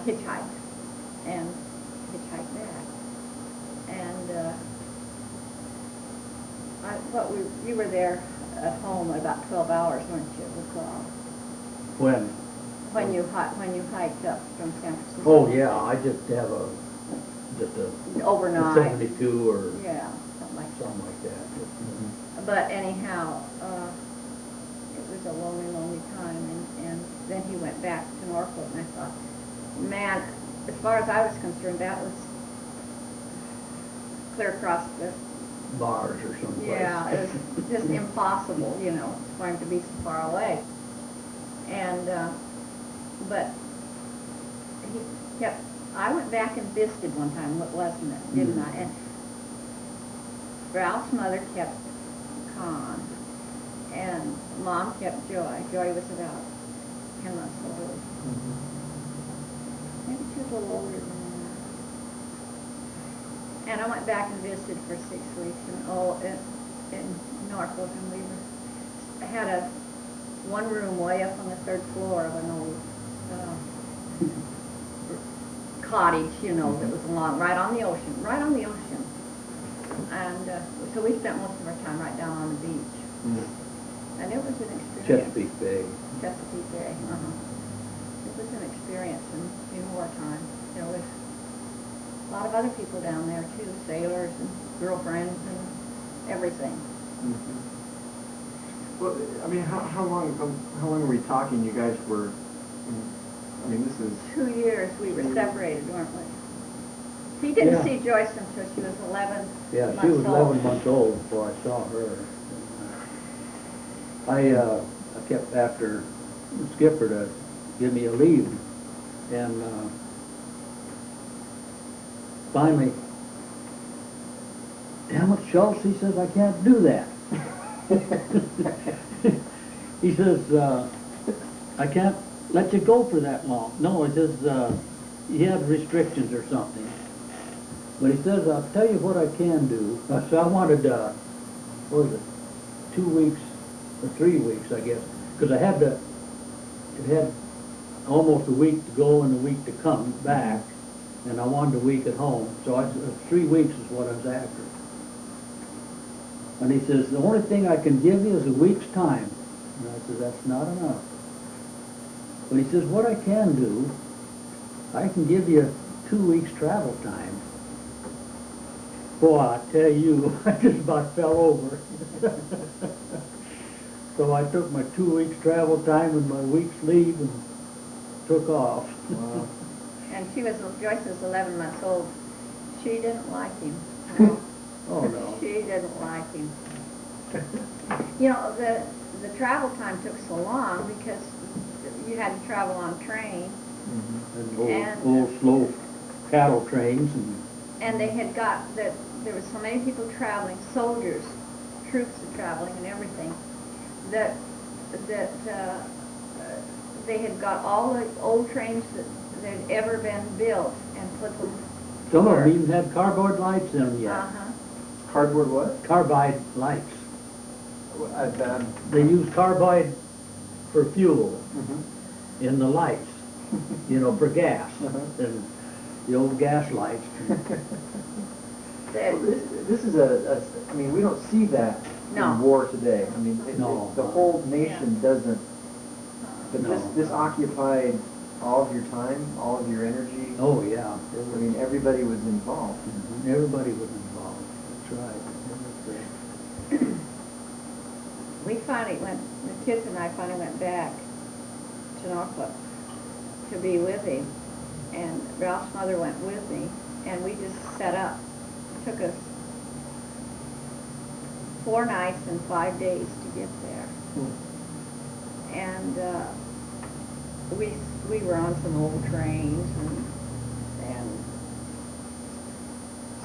hitchhiked, and hitchhiked back. And you were there at home about 12 hours, weren't you, recall? When you hiked up from San Francisco. Oh, yeah, I just have a overnight. 72 or Yeah, something like that. something like that. But anyhow, it was a lonely, lonely time, and then he went back to Norfolk, and I thought, man, as far as I was concerned, that was clear across the Bars or someplace. yeah, it was just impossible, you know, for him to be so far away. And, but he kept, I went back and visited one time, wasn't it, didn't I? And Ralph's mother kept Con, and Mom kept Joy. Joy was about 10 months old. Maybe she was a little older than that. And I went back and visited for 6 weeks in Norfolk, and we had a one room way up on the third floor of an old cottage, you know, that was along, right on the ocean. And so we spent most of our time right down on the beach. And it was an experience. Chesapeake Bay. Chesapeake Bay, It was an experience in wartime. There was a lot of other people down there too, sailors and girlfriends and everything. Well, I mean, how long are we talking? You guys were. I mean, this is. 2 years we were separated, weren't we? He didn't see Joyce until she was 11 Yeah, months she was 11 old. months old before I saw her. I kept after the skipper to give me a leave, and finally, damn it, Schultz, he says, I can't do that. He says, I can't let you go for that long. No, he says, he had restrictions or something. But he says, I'll tell you what I can do. So I wanted, what was it, 2 weeks or 3 weeks, I guess, because it had almost a week to go and a week to come back, and I wanted a week at home. So 3 weeks is what I was after. And he says, the only thing I can give you is a week's time. And I said, that's not enough. But he says, what I can do, I can give you 2 weeks travel time. Boy, I tell you, I just about fell over. So I took my 2 weeks travel time and my week's leave and took off. Wow. And Joyce was 11 months old. She didn't like him. Oh, no. She didn't like him. You know, the travel time took so long because you had to travel on train. And old slow cattle trains. And they had got that there were so many people traveling, soldiers, troops were traveling and everything, that they had got all the old trains that had ever been built and put them. Some of them even had cardboard lights in them yet. Cardboard what? Carbide lights. Bad. They use carbide for fuel in the lights, you know, for gas. And the old gas lights. This is I mean, we don't see that No. in war today. I mean, No. the whole nation doesn't. But No. this occupied all of your time, all of your energy. Oh, yeah. I mean, everybody was involved. Everybody was involved. That's right. We finally went, the kids and I finally went back to Norfolk to be with him. And Ralph's mother went with me, and we just set up. It took us 4 nights and 5 days to get there. And we were on some old trains and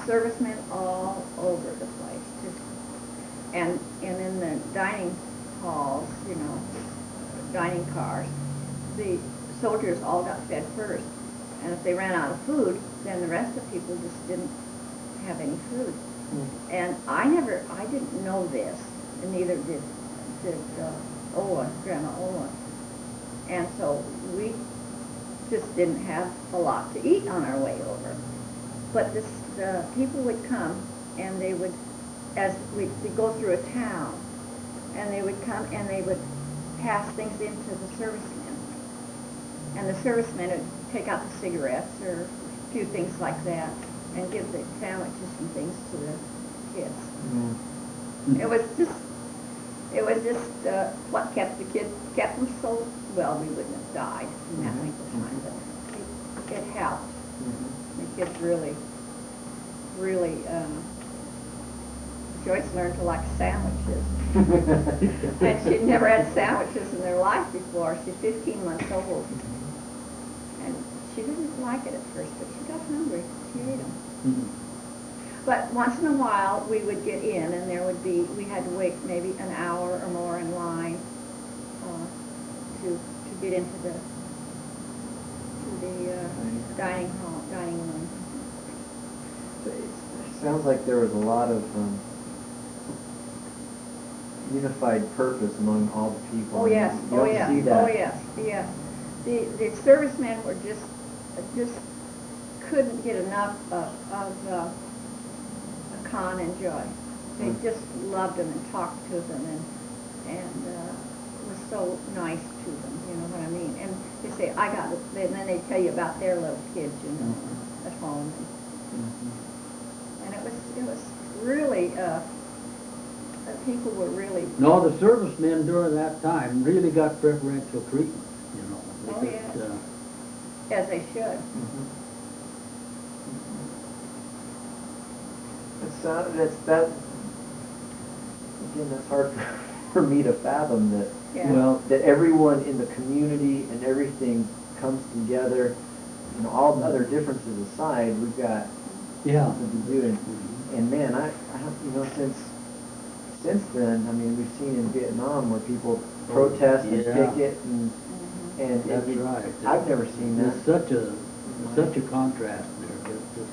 servicemen all over the place. And in the dining halls, you know, dining cars, the soldiers all got fed first. And if they ran out of food, then the rest of people just didn't have any food. And I didn't know this, and neither did Grandma Owen. And so we just didn't have a lot to eat on our way over. But the people would come, and they would, as we'd go through a town, and they would come and they would pass things into the servicemen. And the servicemen would take out the cigarettes or a few things like that and give the sandwiches and things to the kids. It was just what kept the kids, kept them so, well, we wouldn't have died in that length of time, but it helped. The kids really, Joyce learned to like sandwiches. And she'd never had sandwiches in their life before. She's 15 months old. And she didn't like it at first, but she got hungry. She ate them. But once in a while, we would get in, and we had to wait maybe an hour or more in line to get into the dining room. It sounds like there was a lot of unified purpose among all the people. Oh, yes, You oh, don't yes, see that. oh, yes, yes. The servicemen were just couldn't get enough of Con and Joy. They just loved them and talked to them and was so nice to them, you know what I mean? And they say, I got it, and then they tell you about their little kids, you know, at home. And it was really, people were really... No, the servicemen during that time really got preferential treatment, you know. Oh, They yes. just, As they should. Again, that's hard for me to fathom that, Yeah. Well, that everyone in the community and everything comes together, you know, all the other differences aside, we've got yeah. something to do. And man, I you know, since then, I mean, we've seen in Vietnam where people protest and yeah. picket and That's right. I've never seen that. There's such a contrast there. There's just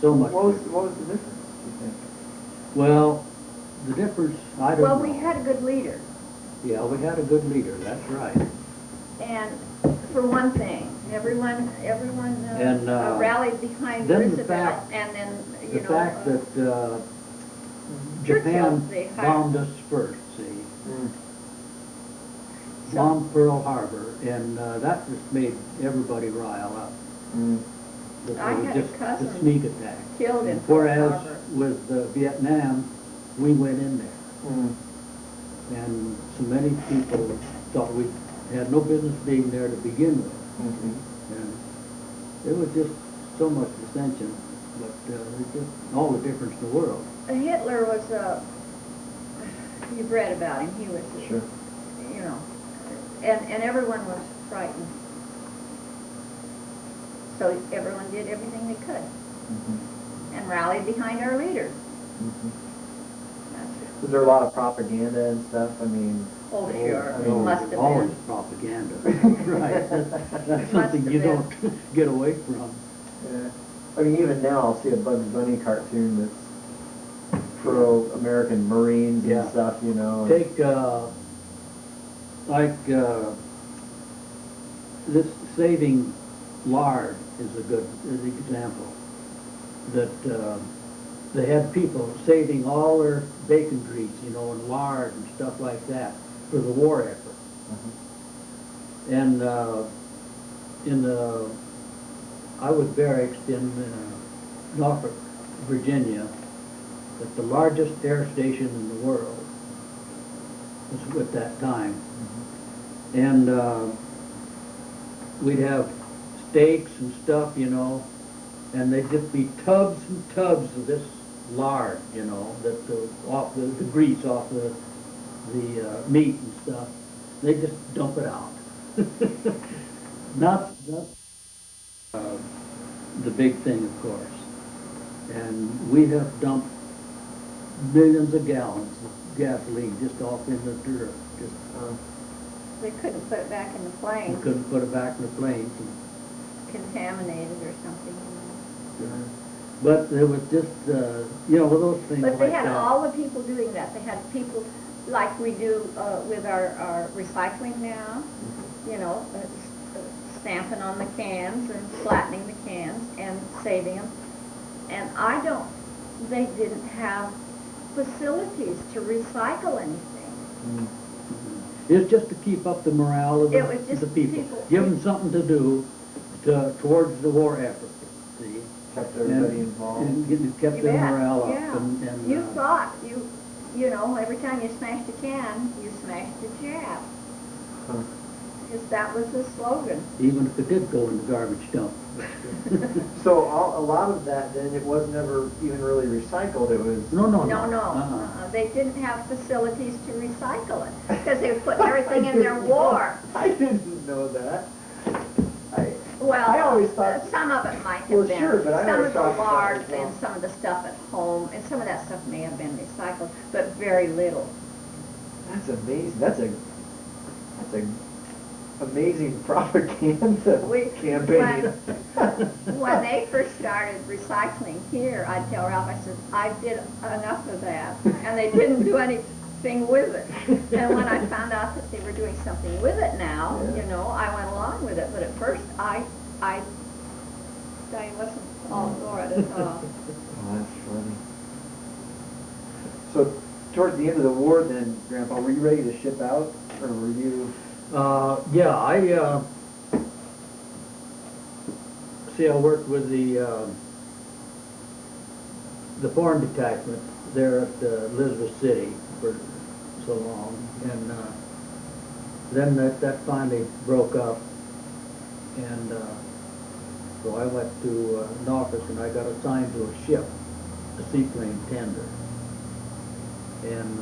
so much. What was difference. the difference, do you think? Well, the difference, I don't know. Well, we had a good leader. Yeah, we had a good leader, that's right. And for one thing, everyone And, rallied behind then the Roosevelt, fact- and then, The you know... fact that Churchill, Japan they hired- bombed us first, see, bombed Pearl Harbor, and that just made everybody rile up. That I it was had a just cousin a sneak attack. killed in Pearl Whereas Harbor. with Vietnam, we went in there. And so many people thought we had no business being there to begin with. And it was just so much dissension, but it just all the difference in the world. Hitler was, you've read about him, he was, Sure. you know, and everyone was frightened. So everyone did everything they could and rallied behind our leader. Was there a lot of propaganda and stuff? I mean, Oh, sure, I it mean, must have Always been. propaganda, right? That's Must something have you been. don't get away from. yeah. I mean, even now I'll see a Bugs Bunny cartoon that's pro-American Marines Yeah. and stuff, you know. Take, this saving lard is a good example. That they had people saving all their bacon grease, you know, and lard and stuff like that for the war effort. And I was barracked in Norfolk, Virginia, at the largest air station in the world was at that time. And we'd have steaks and stuff, you know, and they'd just be tubs and tubs of this lard, you know, that off the grease off the meat and stuff. They just dump it out. Not the big thing, of course. And we have dumped millions of gallons of gasoline just off in the dirt. Just They couldn't put it back in the we plane, couldn't put it back in the planes. contaminated or something. But there was just, you know, those things But like they had that. all the people doing that. They had people like we do with our recycling now, you know, stamping on the cans and flattening the cans and saving them. And they didn't have facilities to recycle anything. It's just to keep up the morale of It was just the people. people- Give them something to do towards the war effort, see? Kept everybody involved. And kept You their bet, morale up. yeah. And, You thought, you know, every time you smashed a can, you smashed a jab. Because that was the slogan. even if it did go in the garbage dump. So a lot of that then, it was never even really recycled. It was... No. No. They didn't have facilities to recycle it because they were putting everything in their war. I didn't know that. Well, I always thought... some of it might have Well, been. sure, but I some always of the thought that lard was, and some of the stuff at home, and some of that stuff may have been recycled, but very little. That's amazing. That's a amazing propaganda campaign. When they first started recycling here, I'd tell Ralph, I said, I did enough of that. And they didn't do any anything with it. And when I found out that they were doing something with it now, Yeah. you know, I went along with it. But at first, I wasn't all for it at all. Oh, that's funny. So, towards the end of the war then, Grandpa, were you ready to ship out, or were you? Yeah, I worked with the foreign detachment there at Elizabeth City for so long, and then that finally broke up, and so I went to an office and I got assigned to a ship, a seaplane tender. And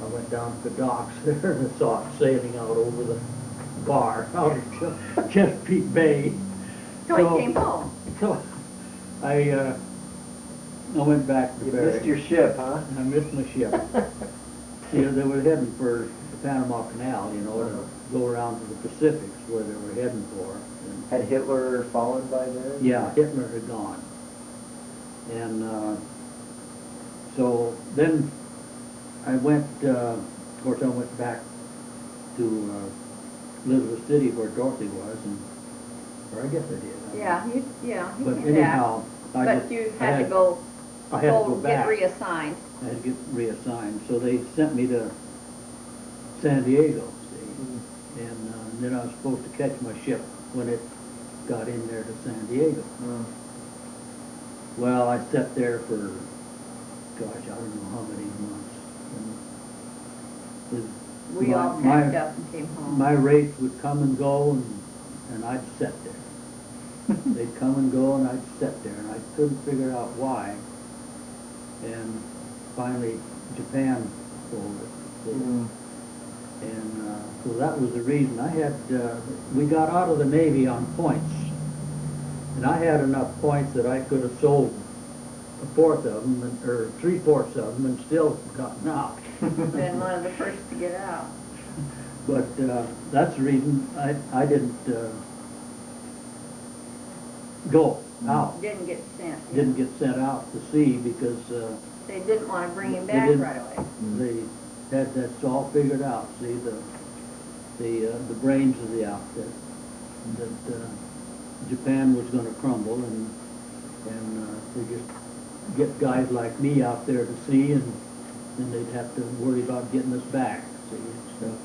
I went down to the docks there and I saw it sailing out over the bar out of Chesapeake Bay. So I came home. So I went back to You barracks. missed your ship, huh? I missed my ship. You know, they were heading for the Panama Canal, you know, to go around to the Pacifics where they were heading for. And Had Hitler fallen by then? yeah, Hitler had gone. And so then I went, of course I went back to Elizabeth City where Dorothy was, or I guess I did. Yeah, you But did that. anyhow, But you had to go, I had to go get back. reassigned. I had to get reassigned, so they sent me to San Diego, see, Mm. and then I was supposed to catch my ship when it got in there to San Diego. Oh. Well, I sat there for, gosh, I don't know how many months. And We my- all my- packed up and came home. My rates would come and go, and I'd sit there. They'd come and go, and I'd sit there, and I couldn't figure out why. And finally, Japan told us. Mm. And so that was the reason. We got out of the Navy on points. And I had enough points that I could have sold a fourth of them, or three-fourths of them, and still gotten out. Been one of the first to get out. But that's the reason I didn't go out. Didn't get sent. yeah. Didn't get sent out to sea because They didn't want to bring him They back didn't. right away. they had that's all figured out. See, the brains of the outfit, that Japan was going to crumble, and they just get guys like me out there to sea, and then they'd have to worry about getting us back, see, and stuff.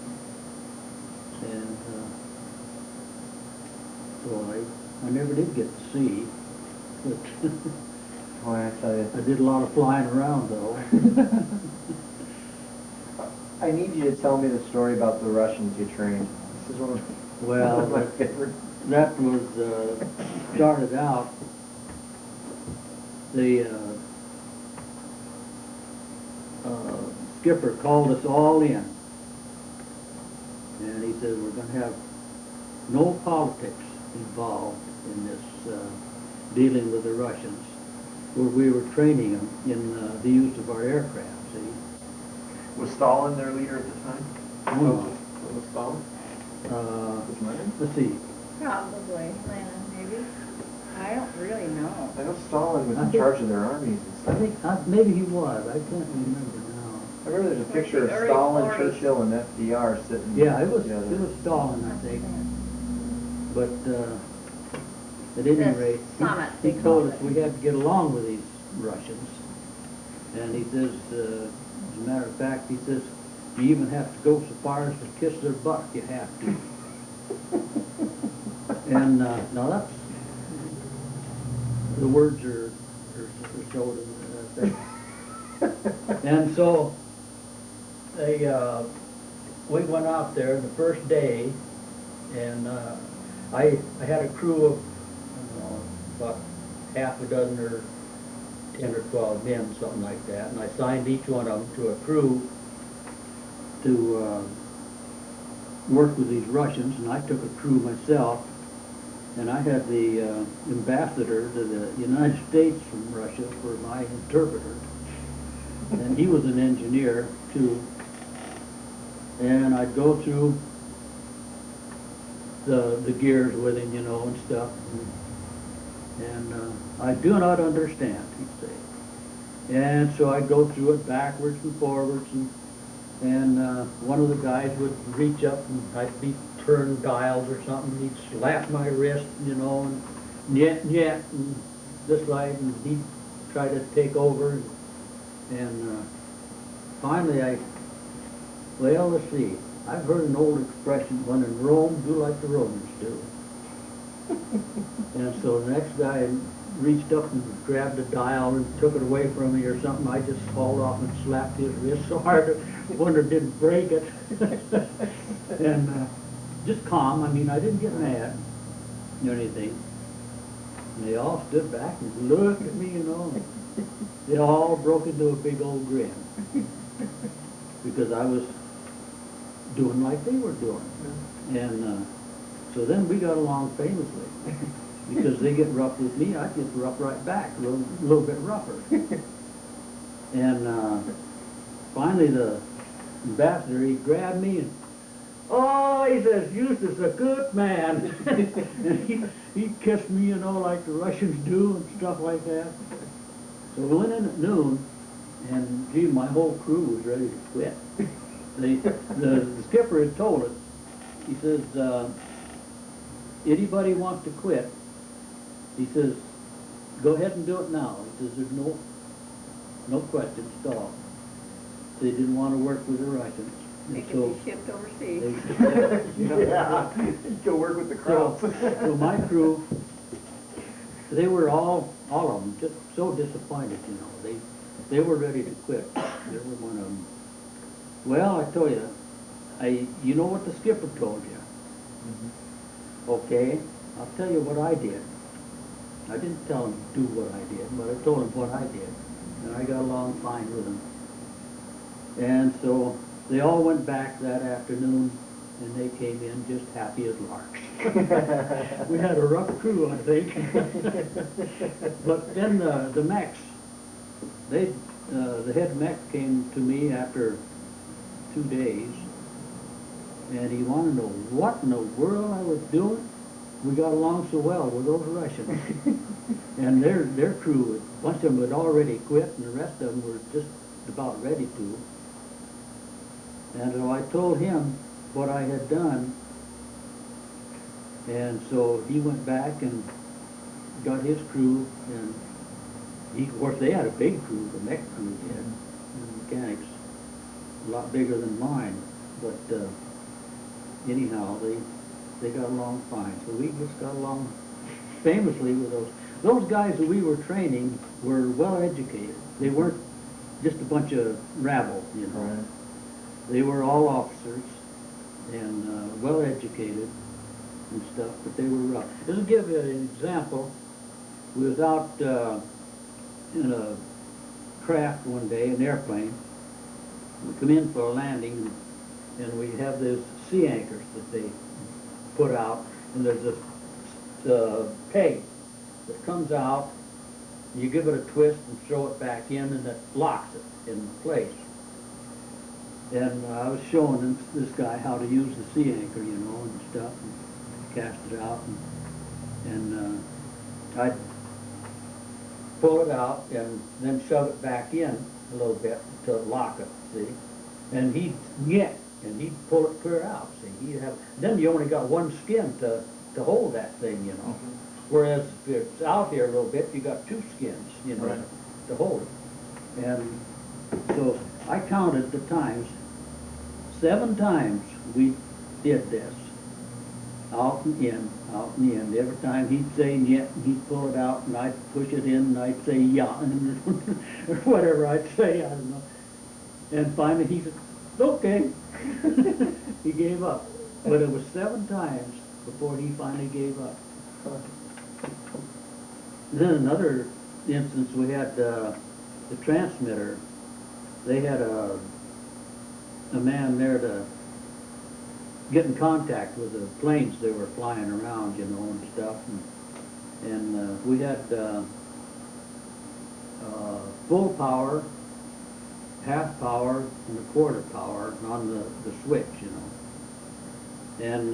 And so I never did get to sea, but Boy, I tell you. I did a lot of flying around though. I need you to tell me the story about the Russians you trained. This is one of Well, my favorite. that was started out. The skipper called us all in, and he said we're going to have no politics involved in this dealing with the Russians, where we were training them in the use of our aircraft. See, Was Stalin their leader at the time? No. Was Stalin? Was Lenin? let's see. Probably Lenin, maybe. I don't really know. I know Stalin was I in think- charge of their armies and I stuff. think maybe he was. I can't remember now. I remember there's a picture of the early Stalin, 40s. Churchill, and FDR sitting Yeah, it was together. Stalin, I think. But at any The rate, summit, he they told called us it. we had to get along with these Russians. And he says, as a matter of fact, he says, you even have to go so far as to kiss their butt, you have to. And now that's, the words are showed in that thing. And so they, we went out there the first day, and I had a crew of, I don't know, about half a dozen or 10 or 12 men, something like that, and I signed each one of them to a crew to work with these Russians, and I took a crew myself, and I had the ambassador to the United States from Russia for my interpreter, and he was an engineer too, and I'd go through the gears with him, you know, and stuff, and I do not understand, he'd say. And so I'd go through it backwards and forwards, and And one of the guys would reach up and I'd be turn dials or something. He'd slap my wrist, you know, and nyet, and this way, and he'd try to take over. And finally well, let's see. I've heard an old expression, when in Rome, do like the Romans do. And so the next guy reached up and grabbed a dial and took it away from me or something. I just hauled off and slapped his wrist so hard I wonder it didn't break it. And just calm. I mean, I didn't get mad or anything. And they all stood back and looked at me, you know. And they all broke into a big old grin because I was doing like they were doing. And so then we got along famously. Because they get rough with me, I get rough right back, a little bit rougher. And finally the ambassador, he grabbed me and, oh, he says, Eustace, a good man. And he kissed me, you know, like the Russians do and stuff like that. So we went in at noon, and gee, my whole crew was ready to quit. The skipper had told us, he says, anybody wants to quit, he says, go ahead and do it now. He says, there's no questions at all. They didn't want to work with the Russians. They could be shipped overseas. Yeah, go work with the Krauts. So my crew, they were all of them, just so disappointed, you know. They were ready to quit. There were one of them. Well, I tell you, you know what the skipper told you. Mm-hmm. Okay, I'll tell you what I did. I didn't tell him to do what I did, but I told him what I did. And I got along fine with him. And so they all went back that afternoon, and they came in just happy as larks. We had a rough crew, I think. But then the mechs, the head mech came to me after 2 days, and he wanted to know what in the world I was doing. We got along so well with those Russians. And their crew, a bunch of them had already quit, and the rest of them were just about ready to. And so I told him what I had done, and so he went back and got his crew, and of course they had a big crew, the mech crew did, the mechanics, a lot bigger than mine, but anyhow, they got along fine. So we just got along famously with those guys that we were training were well educated. They weren't just a bunch of rabble, you know. Right. They were all officers and well educated and stuff, but they were rough. Just to give you an example, we was out in a craft one day, an airplane. We come in for a landing, and we have those sea anchors that they put out, and there's this peg that comes out, you give it a twist and throw it back in, and it locks it in place. And I was showing this guy how to use the sea anchor, you know, and stuff, and cast it out, and I'd pull it out and then shove it back in a little bit to lock it, see? And he'd and he'd pull it clear out, see? Then you only got one skin to hold that thing, you know. Mm-hmm. Whereas if it's out here a little bit, you got two skins, you know, right, to hold it. And so I counted the times. 7 times we did this. Out and in, out and in. Every time he'd say yet, he'd pull it out, and I'd push it in, and I'd say yeah, or whatever I'd say, I don't know. And finally he said, okay. He gave up. But it was 7 times before he finally gave up. Then another instance, we had the transmitter. They had a man there to get in contact with the planes they were flying around, you know, and stuff. And we had full power, half power, and a quarter power on the switch, you know. And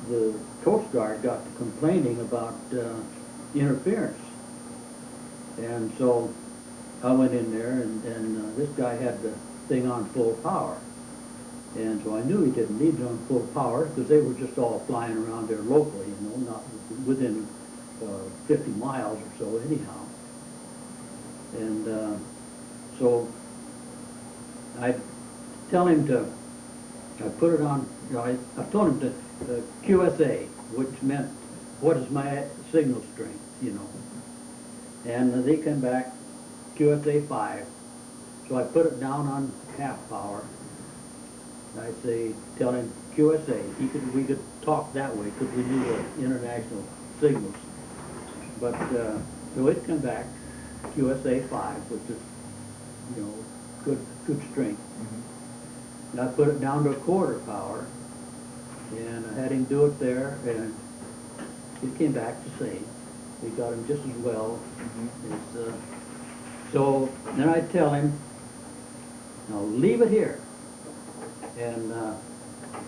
the Coast Guard got to complaining about interference. And so I went in there, and this guy had the thing on full power. And so I knew he didn't need it on full power, because they were just all flying around there locally, you know, not within 50 miles or so anyhow. And so I tell him to, I put it on, you know, I told him to QSA, which meant, what is my signal strength, you know. And they came back, QSA 5. So I put it down on half power. I say, tell him QSA. We could talk that way because we knew the international signals. But so it came back QSA 5, which is, you know, good strength. And I put it down to a quarter power, and I had him do it there, and it came back the same. We got him just as well. As, so then I tell him, now leave it here. And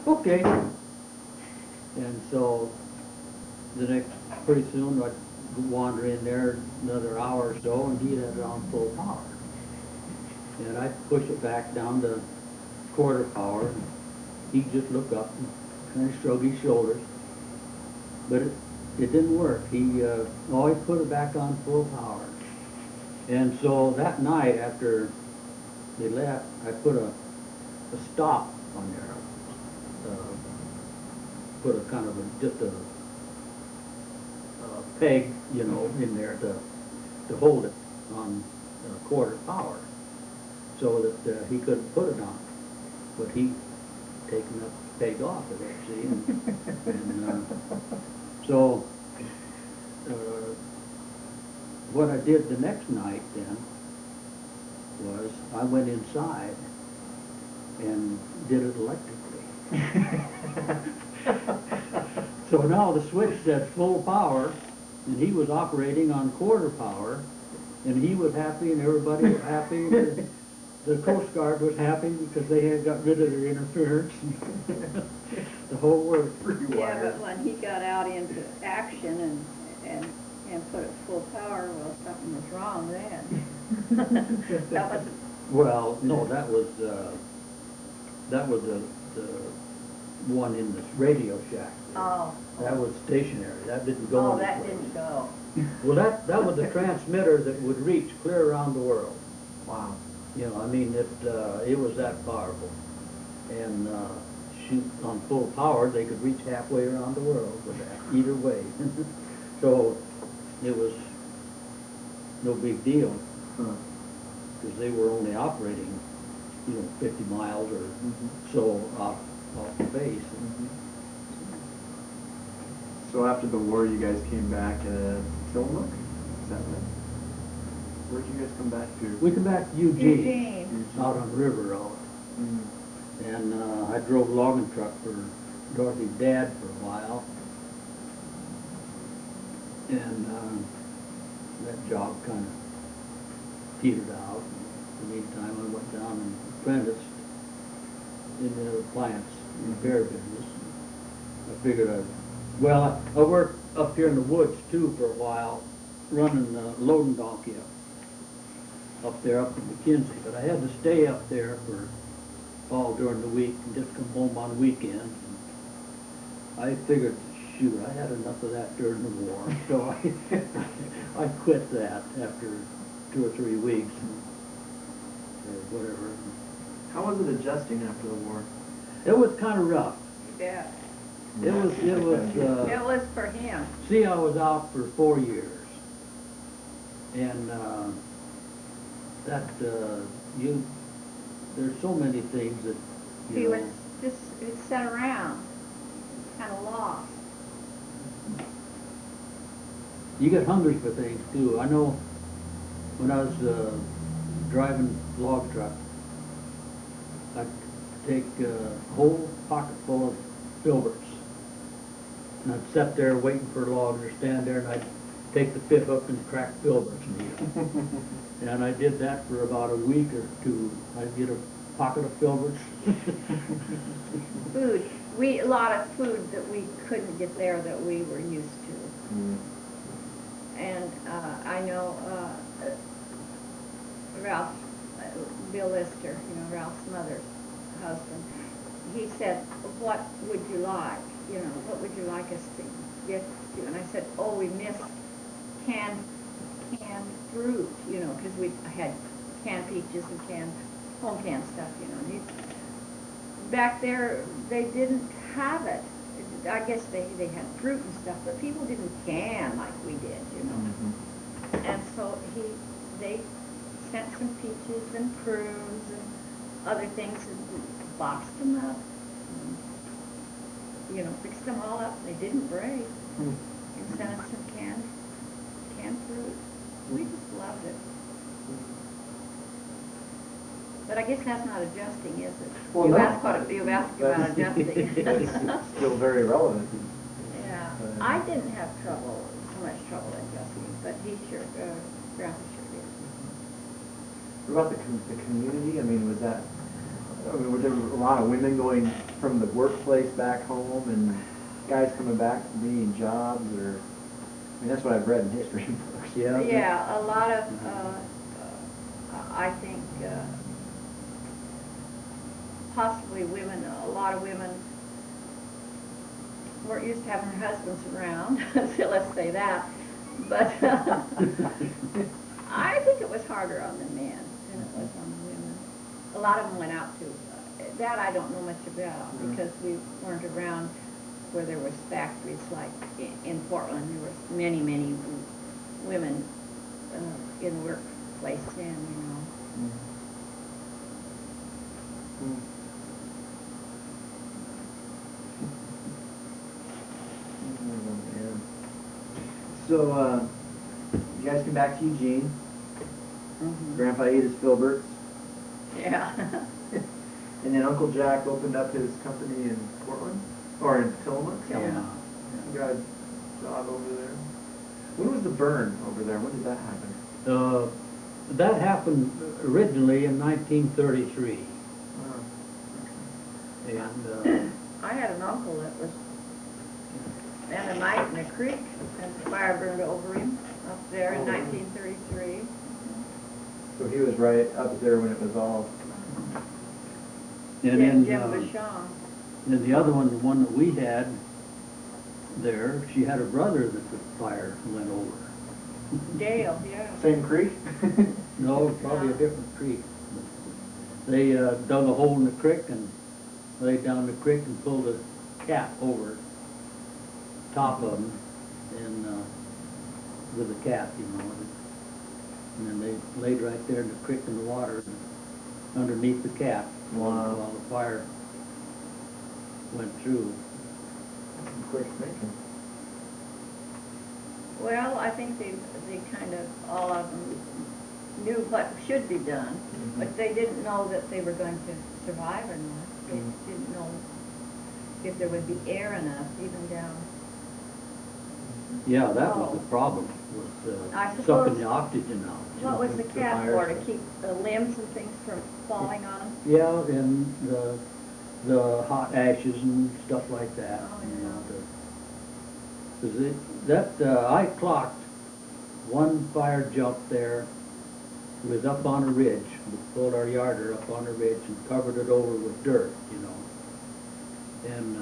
okay. And so the next, pretty soon I'd wander in there another hour or so, and he'd have it on full power. And I'd push it back down to quarter power, and he'd just look up and kind of shrug his shoulders. But it didn't work. He always put it back on full power. And so that night after they left, I put a stop on there. Put a kind of just a peg, you know, in there to hold it on quarter power, so that he couldn't put it on. But he'd taken that peg off of it, see? And so what I did the next night then was I went inside and did it electrically. So now the switch said full power, and he was operating on quarter power, and he was happy and everybody was happy. The Coast Guard was happy because they had got rid of their interference. The whole world rewired. Yeah, but when he got out into action and put it full power, well, something was wrong then. That was, Well, no, that was the one in the Radio Shack. oh. That was stationary. That didn't go Oh, anyplace. that didn't go. Well, that was a transmitter that would reach clear around the world. Wow. You know, I mean, it was that powerful. And shoot, on full power, they could reach halfway around the world with that, either way. So it was no big deal, because they were only operating, you know, 50 miles or so off the base. So after the war, you guys came back to Tillamook? Is that right? Where'd you guys come back to? We come back to Eugene, Eugene. out on River Road. And I drove logging truck for Dorothy's dad for a while. And that job kind of petered out. In the meantime, I went down and apprenticed in the plants, in the bear business. I figured I worked up here in the woods too for a while, running the loading donkey up there up in McKinsey. But I had to stay up there for all during the week and just come home on weekends. I figured, shoot, I had enough of that during the war, so I quit that after 2 or 3 weeks, or whatever. How was it adjusting after the war? It was kind of rough. Yeah. It was. It was for him. See, I was out for 4 years, and there's so many things that He you was know. just sat around, kind of lost. You get hungry for things too. I know when I was driving log truck, I'd take a whole pocket full of filberts. And I'd sit there waiting for logs, or stand there, and I'd take the pit hook and crack filberts and eat them. And I did that for about a week or two. I'd get a pocket of filberts. Food. A lot of food that we couldn't get there that we were used to. And I know Ralph, Bill Lister, you know, Ralph's mother's husband, he said, what would you like? You know, what would you like us to get you? And I said, oh, we missed canned fruit, you know, because we had canned peaches and home canned stuff, you know. And back there, they didn't have it. I guess they had fruit and stuff, but people didn't can like we did, you know. Mm-hmm. And so they sent some peaches and prunes and other things and boxed them up. And, you know, fixed them all up. They didn't break. Hmm. And sent us some canned fruit. We just loved it. But I guess that's not adjusting, is it? Well, you no. asked about adjusting. Still very relevant. Yeah, I didn't have so much trouble adjusting, but he sure, Grandpa sure did. What about the community? I mean, was there a lot of women going from the workplace back home and guys coming back needing jobs, or, I mean, that's what I've read in history books. Yeah. Yeah, a lot of, I think, possibly women, a lot of women weren't used to having their husbands around, so let's say that. But I think it was harder on the men than it was on the women. A lot of them went out to, that I don't know much about, because we weren't around where there was factories like in Portland. There were many, many women in the workplace then, you know. Mm. So, you guys came back to Eugene. Mm-hmm. Grandpa ate his filberts. Yeah. And then Uncle Jack opened up his company in Portland, or in Tillamook. Yeah. He got a job over there. When was the burn over there? When did that happen? That happened originally in 1933. Oh, And I had an uncle that was spent a night in a creek and the fire burned over him up there in 1933. so he was right up there when it was all. and then, Jim Basham. then the other one, the one that we had there, she had a brother that the fire went over. Dale, yeah. Same creek? No, probably a different creek. They dug a hole in the creek and laid down the creek and pulled a cap over top of them, and with a cap, you know. And then they laid right there in the creek in the water underneath the cap Wow. while the fire went through. Some quick thinking. Well, I think they kind of, all of them knew what should be done, but they didn't know that they were going to survive or not. They didn't know if there would be air enough, even down. Yeah, that was the problem, was I sucking suppose- the oxygen out. What was the cap fire for, to stuff. keep the limbs and things from falling on them? Yeah, and the hot ashes and stuff like that. Oh, you know, yeah. 'cause I clocked one fire jump there. It was up on a ridge. We pulled our yarder up on a ridge and covered it over with dirt, you know. And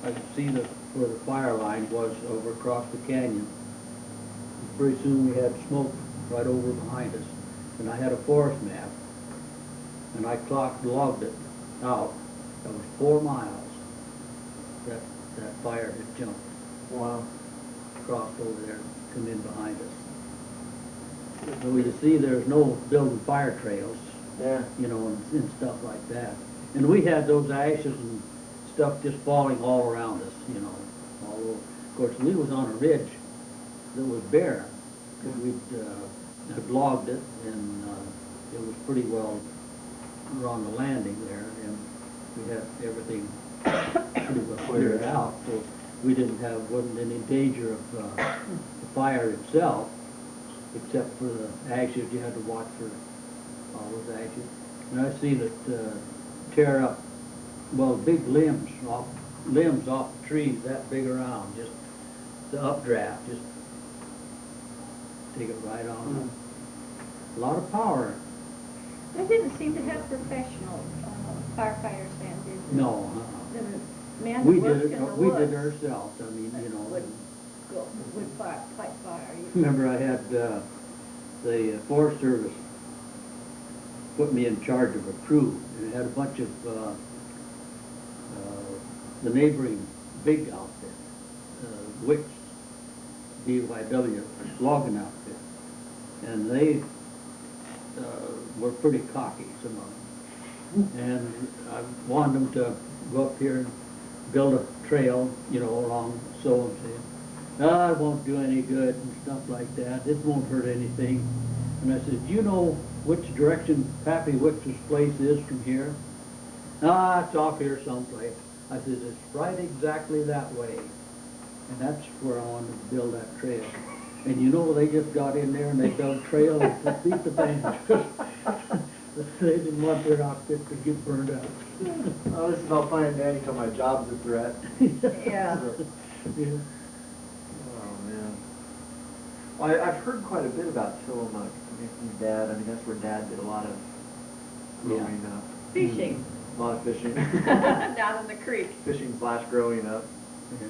I could see where the fire line was over across the canyon. Pretty soon we had smoke right over behind us. And I had a forest map. And I logged it out. That was 4 miles that fire had jumped. Wow. Crossed over there, come in behind us. So you see, there's no building fire trails, Yeah. you know, and stuff like that. And we had those ashes and stuff just falling all around us, you know, all over. Of course, we was on a ridge that was bare, because we'd had logged it, and it was pretty well, we were on the landing there, and we had everything pretty well cleared out, so we wasn't in any danger of the fire itself, except for the ashes. You had to watch for all those ashes. And I see that tear up, well, big limbs off the trees that big around, just the updraft, just take it right on. A lot of power. They didn't seem to have professional firefighters then, did No, The men we who did worked it, in the we did it woods ourselves, I mean, you know. would go, would fight fire. Remember I had, the Forest Service put me in charge of a crew, and it had a bunch of, the neighboring big outfit, Wicks, DYW, logging outfit. And they, were pretty cocky, some of them. And I wanted them to go up here and build a trail, you know, along so and so. It won't do any good and stuff like that. It won't hurt anything. And I said, do you know which direction Pappy Wicks's place is from here? It's off here someplace. I said, it's right exactly that way. And that's where I wanted to build that trail. And you know, they just got in there and they dug a trail and beat the band. They didn't want their outfit to get burned out. Oh, this is all fine and dandy till my job's a threat. Yeah. Yeah. Oh, man. Well, I've heard quite a bit about Tillamook. I mean, from Dad. I mean, that's where Dad did a lot of growing up. Fishing A lot of fishing. down in the creek. Fishing / growing up. Yeah.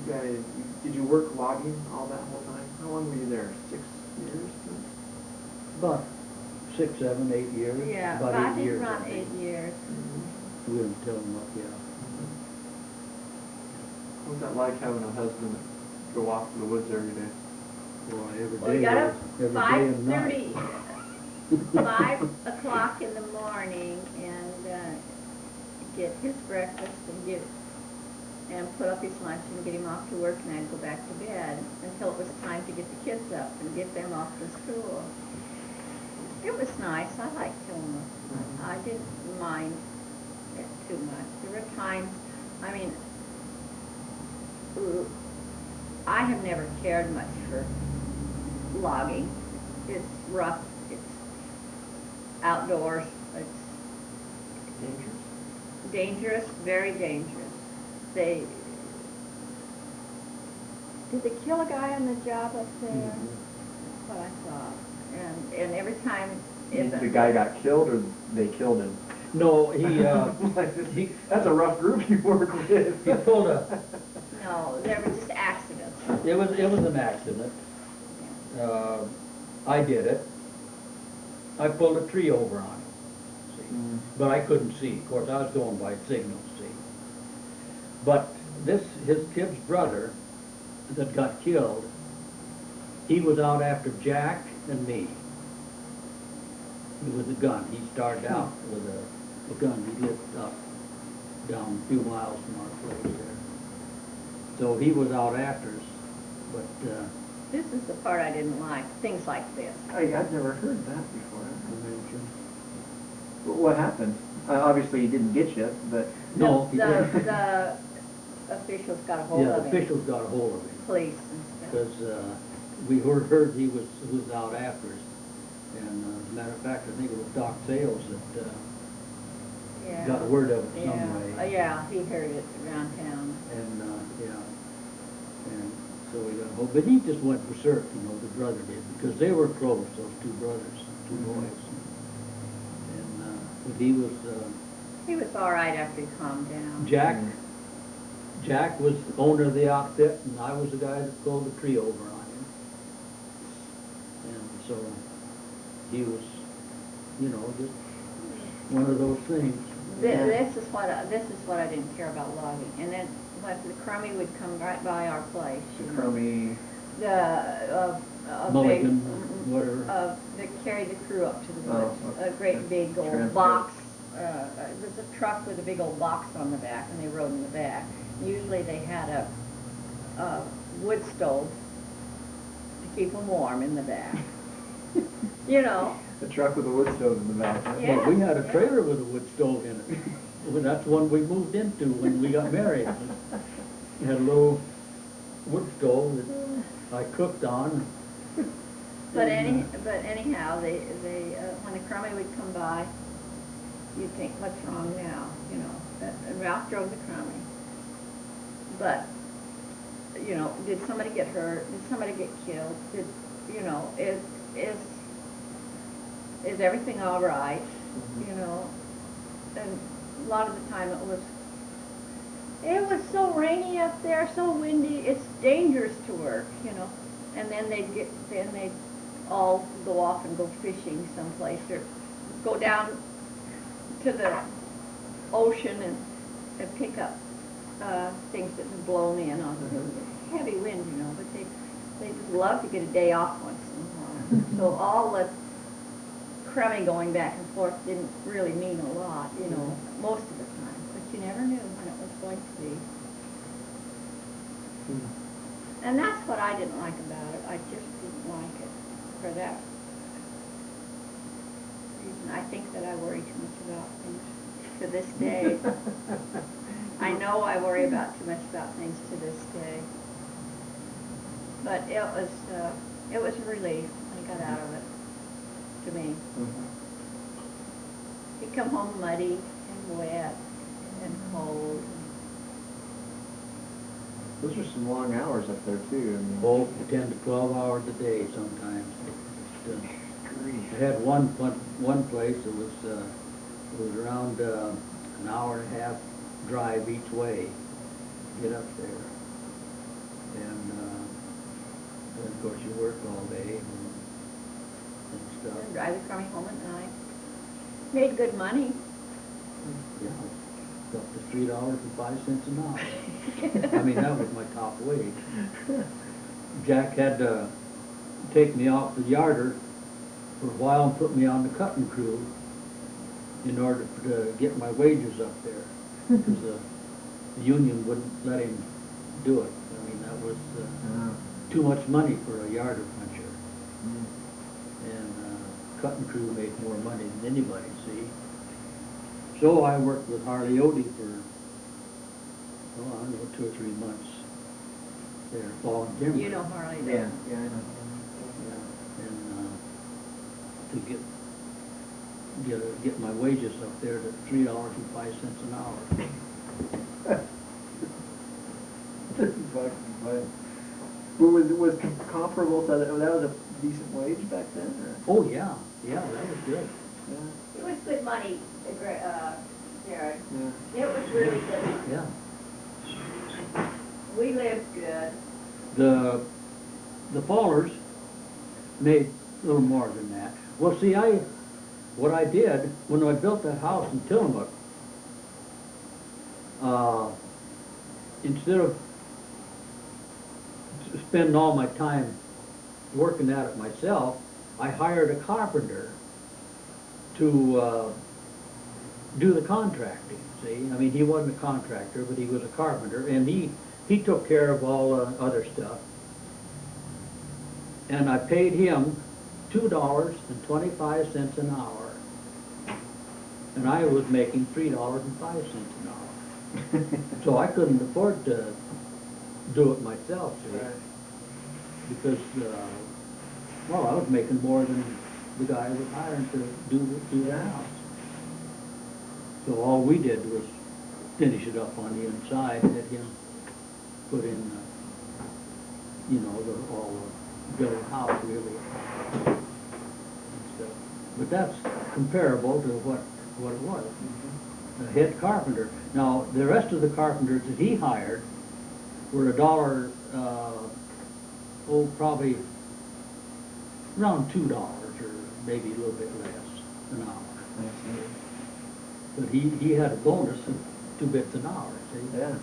You guys, did you work logging all that whole time? How long were you there? 6 years? About 6, 7, 8 years. Yeah, About I 8 think years. around 8 years. We didn't tell them up, yeah. What was that like having a husband that go off to the woods every day? Boy, every Well, we day, got up every day and night. 5:30, 5 o'clock in the morning and get his breakfast and put up his lunch and get him off to work, and I'd go back to bed until it was time to get the kids up and get them off to school. It was nice. I liked Tillamook. I didn't mind it too much. There were times, I mean, I have never cared much for logging. It's rough. It's outdoors. It's Dangerous? dangerous, very dangerous. Did they kill a guy on the job up there? That's what I thought. And every time The guy got killed or they killed him? No, he, That's a rough group you work with. he pulled a, no, there were just accidents. it was an accident. I did it. I pulled a tree over on him, see? But I couldn't see. Of course, I was going by signal, see? But his kid's brother that got killed, he was out after Jack and me. With a gun. He started out with a gun. He lived up down a few miles from our place there. So he was out after us, but This is the part I didn't like, things like this. I've never heard that before. What happened? Obviously he didn't get you, but... no, he didn't. The officials got a hold Yeah, of the him. officials got a hold of him Police and stuff. because we heard he was out after us. And as a matter of fact, I think it was Doc Sales that Yeah. got word of it some Yeah. way. Yeah, he heard it around town. And yeah, and so we got hold. But he just went berserk, you know, the brother did, because they were close, those two brothers, two boys. And but he was He was all right after he calmed down. Jack was the owner of the outfit, and I was the guy that pulled the tree over on him. And so he was, you know, just one of those things. This is what I didn't care about logging. And then like the crummy would come right by our place. The you know. crummy... A Mulligan, big, whatever. that carried the crew up to the Oh, woods. A great big old Transport. box. It was a truck with a big old box on the back, and they rode in the back. Usually they had a wood stove to keep them warm in the back. You know. A truck with a wood stove in the back. Huh? Yeah. Well, we had a trailer with a wood stove in it. Well, that's one we moved into when we got married. We had a little wood stove that I cooked on. But anyhow, they when the crummy would come by, you'd think, what's wrong now? You know, and Ralph drove the crummy. But, you know, did somebody get hurt? Did somebody get killed? Did, you know, is everything all right? you know, and a lot of the time it was so rainy up there, so windy, it's dangerous to work, you know. And then they'd all go off and go fishing someplace, or go down to the ocean and pick up things that had blown in on heavy wind, you know, but they just love to get a day off once in a while. So all the crummy going back and forth didn't really mean a lot, you know, most of the time. But you never knew when it was going to be. And that's what I didn't like about it. I just didn't like it for that reason. I think that I worry too much about things to this day. I know I worry about too much about things to this day. But it was a relief. I got out of it, to me. You come home muddy and wet and cold. Those are some long hours up there too. I mean, Oh, 10 to 12 hours a day sometimes. I had one place that was around an hour and a half drive each way, get up there. And of course you work all day and stuff. And drive the crummy home at night. Made good money. Yeah, up to $3.05 an hour. I mean, that was my top wage. Jack had to take me off the yarder for a while and put me on the cutting crew in order to get my wages up there, because the union wouldn't let him do it. I mean, that was too much money for a yarder puncher. And cutting crew made more money than anybody, see. So I worked with Harley Odie for, I don't know, 2 or 3 months there, falling timber. You know Harley, don't you? yeah, I know. And to get my wages up there to $3.05 an hour. $30. But was comparable to that was a decent wage back then? Or? Oh yeah, that was good. Yeah. It was good money, Jared. Yeah. It was really good. Yeah. We lived good. The Fallers made a little more than that. Well, see, what I did when I built that house in Tillamook, instead of spending all my time working at it myself, I hired a carpenter to do the contracting, see? I mean, he wasn't a contractor, but he was a carpenter, and he took care of all the other stuff. And I paid him $2.25 an hour. And I was making $3.05 an hour. So I couldn't afford to do it myself, see? Right. Because, well, I was making more than the guy was hiring to do the house. So all we did was finish it up on the inside and let him put in, you know, all the build a house really. And stuff. But that's comparable to what it was. A head carpenter. Now, the rest of the carpenters that he hired were probably around $2 or maybe a little bit less an hour. But he had a bonus of 2 bits an hour, see? Yeah.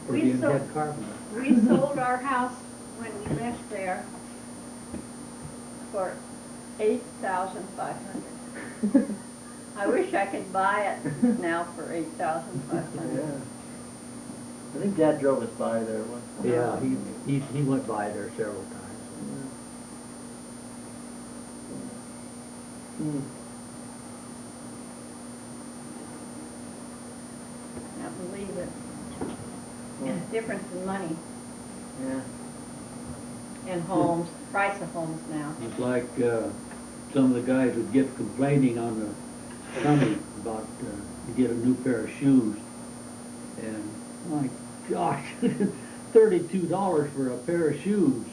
For We being sold- head carpenter. We sold our house when we left there for $8,500. I wish I could buy it now for $8,500. Yeah. I think Dad drove us by there once. Yeah, he went by there several times. Can't believe it. And the difference in money Yeah. and homes, price of homes now. It's like some of the guys would get complaining on the Sunday about to get a new pair of shoes. And my gosh, $32 for a pair of shoes.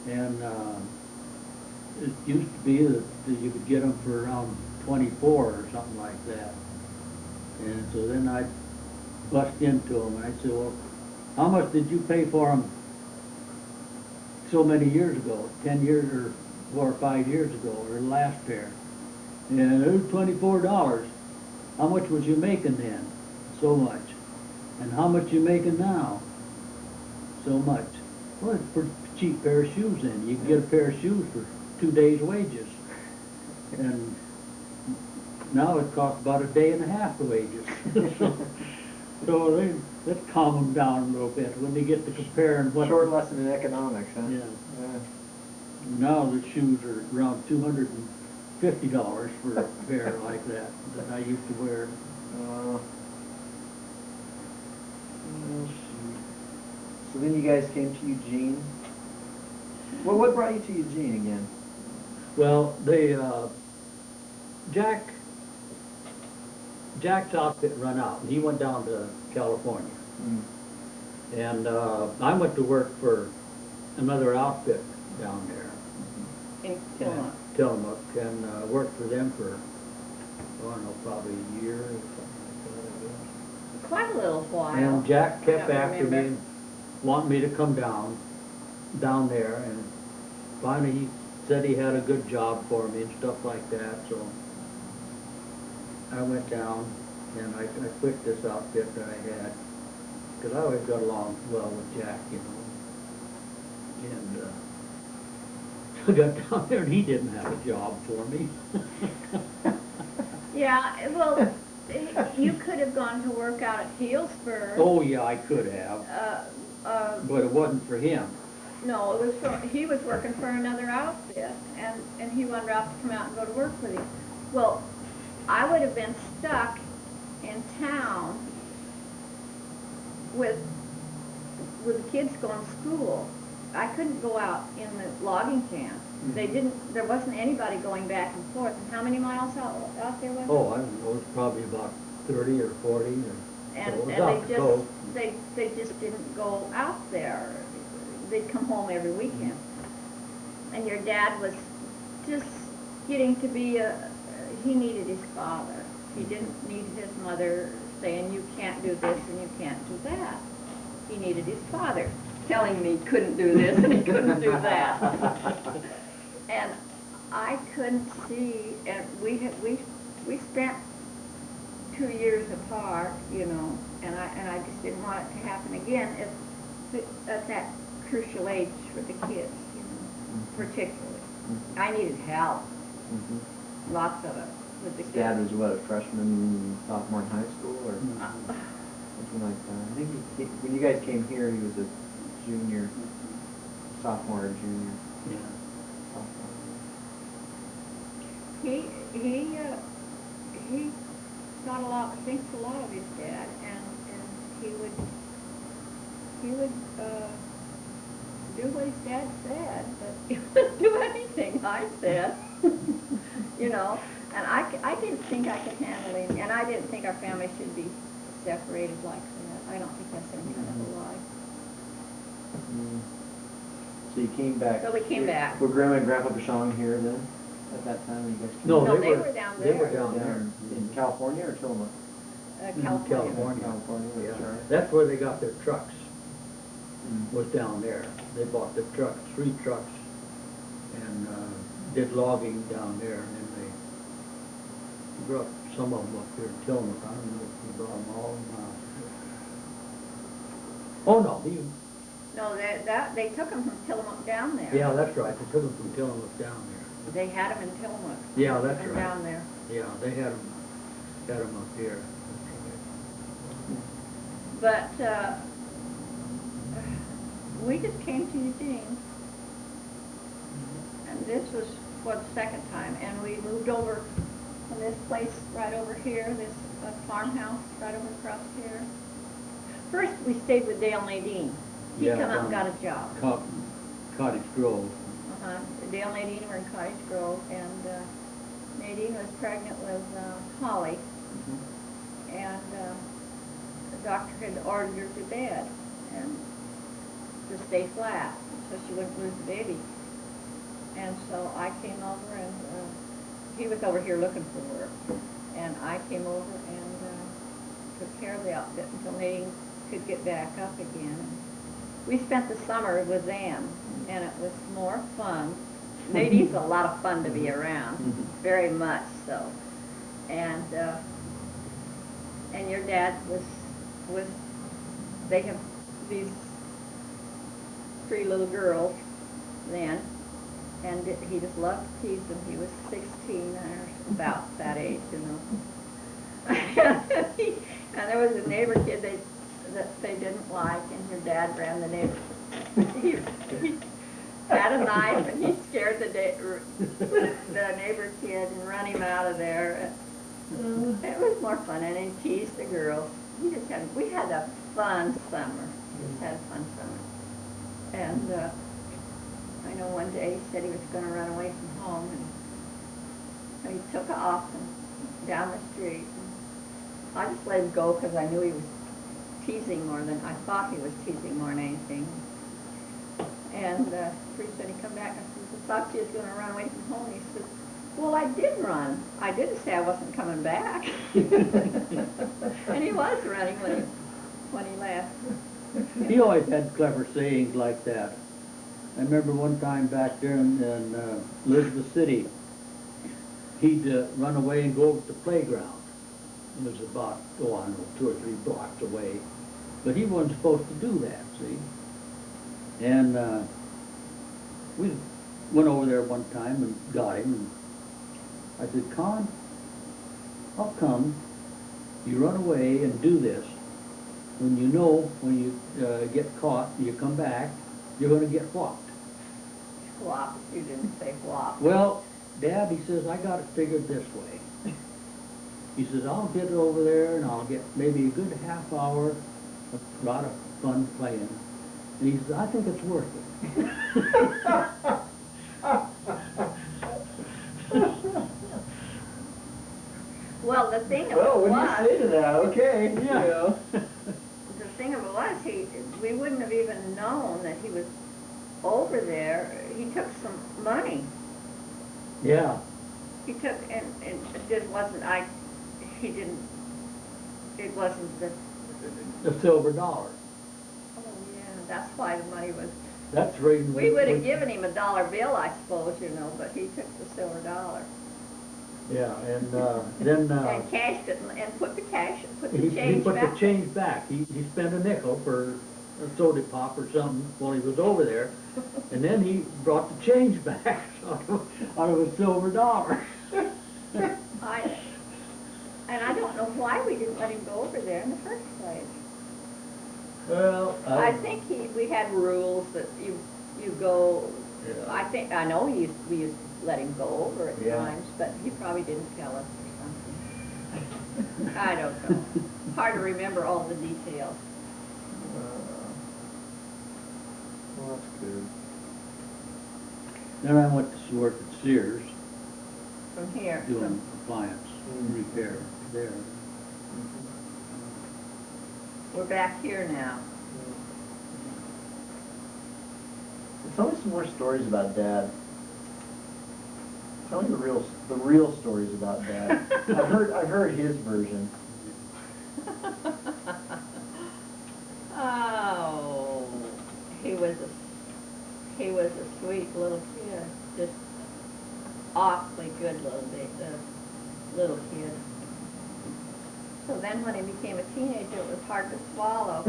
And it used to be that you could get them for around 24 or something like that. And so then I'd bust into them and I'd say, well, how much did you pay for them so many years ago, 10 years or 4 or 5 years ago, or the last pair? And it was $24. How much was you making then? So much. And how much you making now? So much. Well, it's a pretty cheap pair of shoes then. You can get a pair of shoes for 2 days' wages. And now it costs about a day and a half the wages. So let's calm them down a little bit when they get to comparing what. Short lesson in economics, huh? Yeah. Yeah. Now the shoes are around $250 for a pair like that I used to wear. Well, shoot. So then you guys came to Eugene. Well, what brought you to Eugene again? Well, Jack's outfit run out, and he went down to California. Mm. And I went to work for another outfit down there, In Tillamook. Tillamook, and worked for them for, I don't know, probably a year or something like that, Quite a little while. I guess. And Jack I kept don't after me, remember. and wanting me to come down there, and finally he said he had a good job for me and stuff like that, so I went down and I quit this outfit that I had, because I always got along well with Jack, you know. And I got down there and he didn't have a job for me. Yeah, well, you could have gone to work out at Healdsburg. Oh yeah, I could have, but it wasn't for him. No, it was for, he was working for another outfit, and he wanted Ralph to come out and go to work with him. Well, I would have been stuck in town with the kids going to school. I couldn't go out in the logging camp. They didn't, there wasn't anybody going back and forth. And how many miles out there was it? Oh, I don't know, it was probably about 30 or 40, or so And, it was and out they the coast. they just didn't go out there. They'd come home every weekend. And your dad was just getting to be he needed his father. He didn't need his mother saying, you can't do this and you can't do that. He needed his father telling me he couldn't do this and he couldn't do that. And I couldn't see, and we spent 2 years apart, you know, and I just didn't want it to happen again at that crucial age for the kids, you know, particularly. I needed help, lots of it, with the kids. Dad was what, a freshman, sophomore in high school, or something like that? I think when you guys came here, he was a junior, sophomore or junior. Yeah. Sophomore. He got thinks a lot of his dad, and he would do what his dad said, but he wouldn't do anything I said, you know. And I didn't think I could handle him, and I didn't think our family should be separated like that. I don't think that's any kind of a lie. So you came back. So we came back. Were Grandma and Grandpa Bashong here then, at that time when you guys came No, back? they were down They were there. down there. In California or Tillamook? California. California. California, Yeah, that's right. that's where they got their trucks, Mm. was down there. They bought the trucks, 3 trucks, and did logging down there, and then they brought some of them up here to Tillamook. I don't know if he brought them all or not. Oh, no, No, they took them from Tillamook down there. yeah, that's right, they took them from Tillamook down there. They had them in Tillamook. Yeah, They took that's 'em right. down there. Yeah, they had them up here. But we just came to Eugene, and this was for the second time, and we moved over from this place right over here, this farmhouse right over across here. First, we stayed with Dale Nadine. He Yeah, come out and down got a job. Cottage Grove. Dale and Nadine were in Cottage Grove, and Nadine was pregnant with Holly, and the doctor had ordered her to bed and to stay flat so she wouldn't lose the baby. And so I came over and, he was over here looking for work. And I came over and, took care of the outfit until Nadine could get back up again. We spent the summer with them, and it was more fun. Nadine's a lot of fun to be around, very much so. And your dad was, they have these 3 little girls then, and he just loved to tease them. He was 16 or about that age, you know. And there was a neighbor kid that they didn't like, and your dad ran the neighbor. He had a knife, and he scared the neighbor kid and run him out of there. It was more fun, and he teased the girls. We had a fun summer. We just had a fun summer. And I know one day he said he was going to run away from home, and he took off and down the street. And I just let him go because I knew he was teasing more than, I thought he was teasing more than anything. And pretty soon he come back and says, I thought you was going to run away from home. And he says, well, I did run. I didn't say I wasn't coming back. And he was running when he left. He always had clever sayings like that. I remember one time back there in Elizabeth City, he'd run away and go over to the playground. It was about, I don't know, 2 or 3 blocks away. But he wasn't supposed to do that, see? And we went over there one time and got him. And I said, Con, how come you run away and do this when you know when you get caught and you come back, you're going to get whopped? Whop. You didn't say whop. Well, Dad, he says, I got it figured this way. He says, I'll get over there and I'll get maybe a good half hour, a lot of fun playing. And he says, I think it's worth it. Well, the thing of it Well, when you was, say to that, okay, you Yeah. know. the thing of it was, we wouldn't have even known that he was over there. He took some money. Yeah. He took, and it just wasn't, he didn't, it wasn't the, The silver dollar. oh yeah, that's why the money was, That's the reason. we would have given him a $1 bill, I suppose, you know, but he took the silver dollar. Yeah, and then And cashed it and put the he change put back. the change back. He spent a nickel for a soda pop or something while he was over there, and then he brought the change back out of a silver dollar. And I don't know why we didn't let him go over there in the first place. Well, I think we had rules that you go, Yeah. I know we used to let him go over at Yeah. times, but he probably didn't tell us or something. I don't know. Hard to remember all the details. Well, that's good. Then I went to work at Sears From here. doing appliance repair there. We're back here now. Tell me some more stories about Dad. Tell me the real stories about Dad. I've heard his version. Oh, he was a sweet little kid, just awfully good little kid. So then when he became a teenager, it was hard to swallow.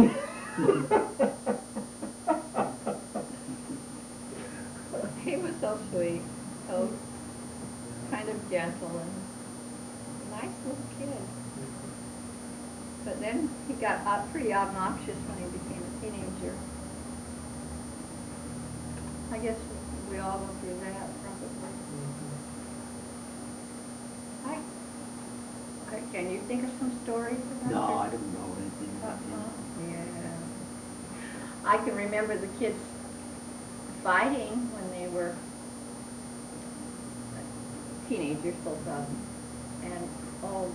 He was so sweet, so kind of gentle and nice little kid. But then he got pretty obnoxious when he became a teenager. I guess we all go through that probably. Can you think of some stories about No, your- I don't know anything about him. Yeah. I can remember the kids fighting when they were teenagers, both of them. And, oh,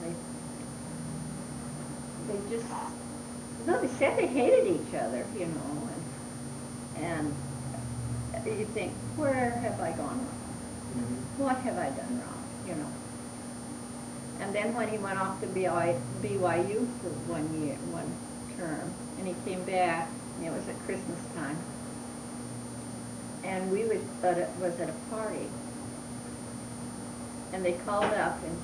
they just, no, they said they hated each other, you know, and you think, where have I gone wrong? What have I done wrong, you know? And then when he went off to BYU for 1 year, one term, and he came back, and it was at Christmas time, and we was at a party, and they called up, and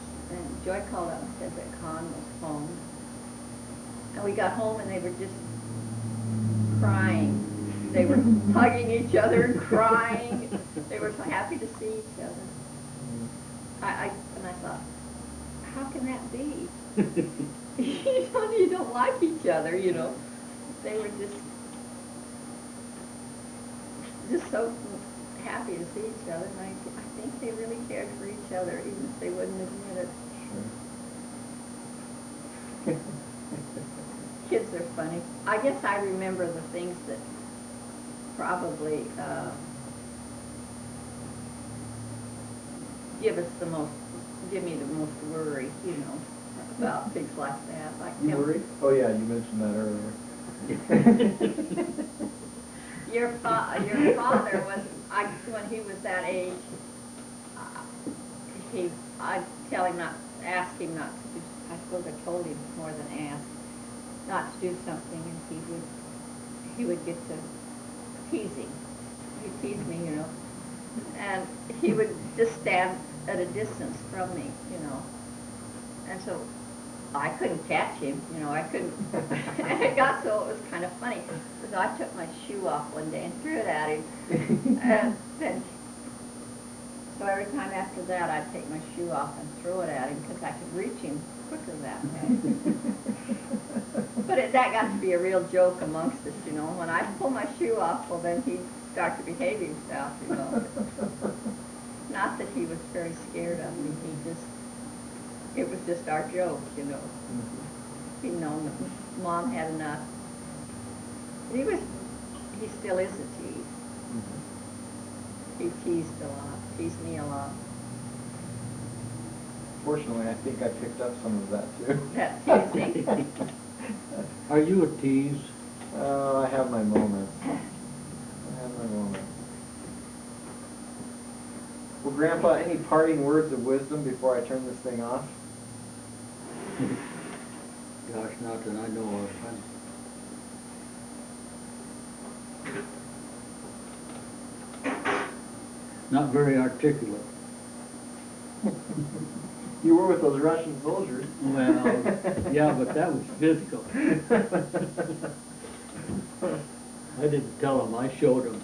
Joy called up and said that Con was home. And we got home and they were just crying. They were hugging each other and crying. They were so happy to see each other. And I thought, how can that be? You don't like each other, you know. They were just so happy to see each other, and I think they really cared for each other, even if they wouldn't admit it. Sure. Kids are funny. I guess I remember the things that probably give me the most worry, you know, about things like that. Like You him. worry? Oh yeah, you mentioned that earlier. Your father was, when he was that age, I'd tell him ask him not to do, I suppose I told him more than ask, not to do something, and he would get to teasing. He'd tease me, you know, and he would just stand at a distance from me, you know, and so I couldn't catch him, you know, I couldn't, and it got so it was kind of funny, because I took my shoe off one day and threw it at him, and then, so every time after that I'd take my shoe off and throw it at him, because I could reach him quicker that way. But that got to be a real joke amongst us, you know, when I pull my shoe off, well then he'd start to behave himself, you know. Not that he was very scared of me, it was just our joke, you know. He'd known that Mom had enough. He still is a tease. He teased a lot, teased me a lot. Fortunately, I think I picked up some of that too. That teasing. Are you a tease? I have my moments. Well, Grandpa, any parting words of wisdom before I turn this thing off? Gosh, not that I know of. Not very articulate. You were with those Russian soldiers. Well, yeah, but that was physical. I didn't tell them, I showed them.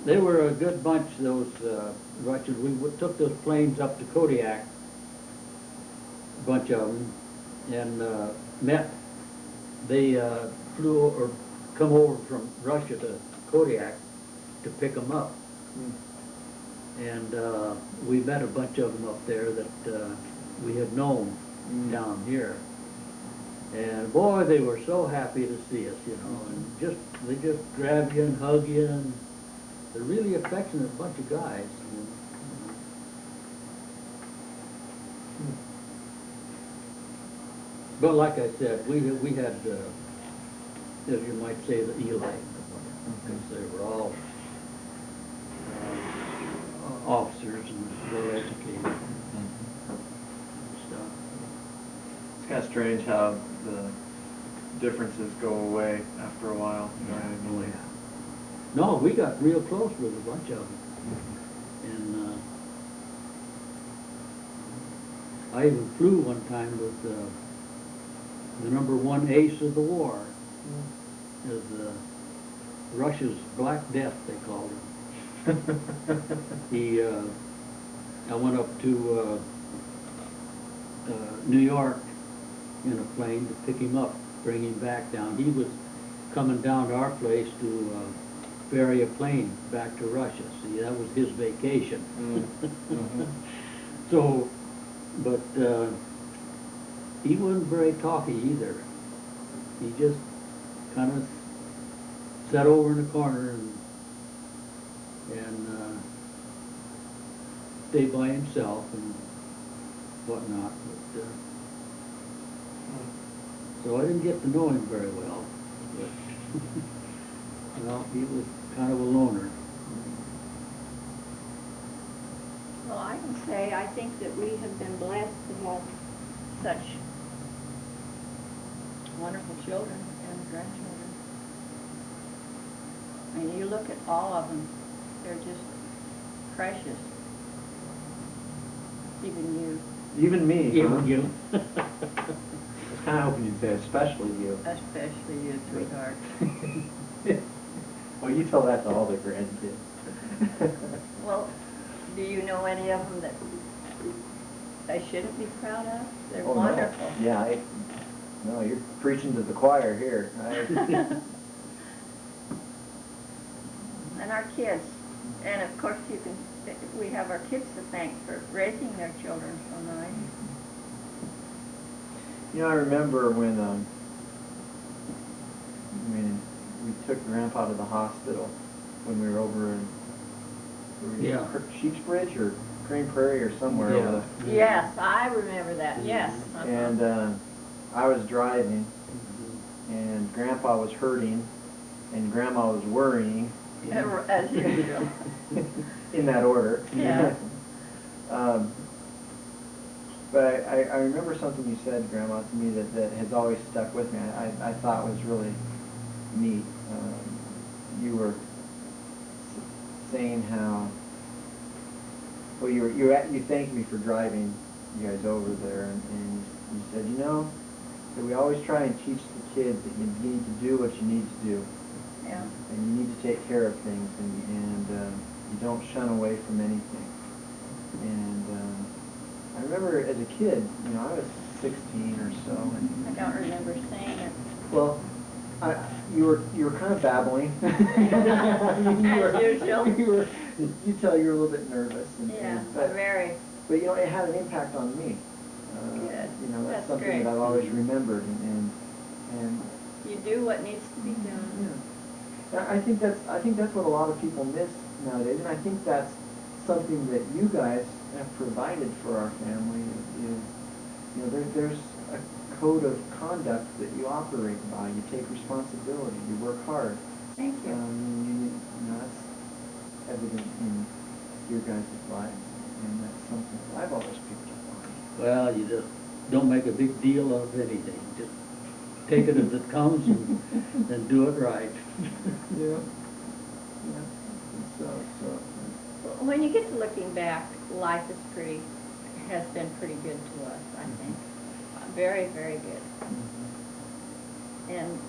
They were a good bunch, those Russians. We took those planes up to Kodiak, a bunch of them, and met. They flew or come over from Russia to Kodiak to pick them up. And we met a bunch of them up there that we had known down here. And boy, they were so happy to see us, you know, and they just grab you and hug you, and they're really affectionate bunch of guys. You know. But like I said, we had, as you might say, the Eli, because they were all officers and well educated and stuff. It's kind of strange how the differences go away after a while. You know what I mean? No, we got real close with a bunch of them. And I even flew one time with the #1 ace of the war, as Russia's Black Death, they called him. I went up to New York in a plane to pick him up, bring him back down. He was coming down to our place to ferry a plane back to Russia. See, that was his vacation. So, but he wasn't very talky either. He just kind of sat over in the corner and stayed by himself and whatnot. But, so I didn't get to know him very well. But well, he was kind of a loner. Well, I can say, I think that we have been blessed to have such wonderful children and grandchildren. I mean, you look at all of them, they're just precious. Even you, Even me, huh? Even you. I was kind of hoping you'd say especially you. especially you, sweetheart. Well, you tell that to all the grandkids. Well, do you know any of them that I shouldn't be proud of? They're Oh, no. wonderful. Yeah, no, you're preaching to the choir here. And our kids, and of course we have our kids to thank for raising their children so nice. You know, I remember when we took Grandpa to the hospital when we were over in Yeah. Sheep's Bridge or Crane Prairie or somewhere Yeah. over there. Yes, I remember that, yes. And I was driving, and Grandpa was hurting, and Grandma was worrying. As usual. In that order. Yeah. But I remember something you said, Grandma, to me that has always stuck with me. I thought was really neat. You were saying how, well, you thanked me for driving you guys over there, and you said, you know, that we always try and teach the kids that you need to do what you need to do. Yeah. And you need to take care of things, and you don't shun away from anything. And I remember as a kid, you know, I was 16 or so. I don't remember saying it. Well, you were kind of babbling. I mean, As usual. You tell you were a little bit nervous. Yeah, but very. But you know, it had an impact on me. Good. You know, that's something great. that I've always remembered, and You do what needs to be yeah. done. I think that's what a lot of people miss nowadays, and I think that's something that you guys have provided for our family. Is you know, there's a code of conduct that you operate by. You take responsibility. You work hard. Thank you. You know, that's evident in your guys' lives, and that's something that I've always picked up on. Well, you just don't make a big deal of anything. Just take it as it comes and do it right. Yeah. Yeah. So. When you get to looking back, life has been pretty good to us, I think. Very, very good. And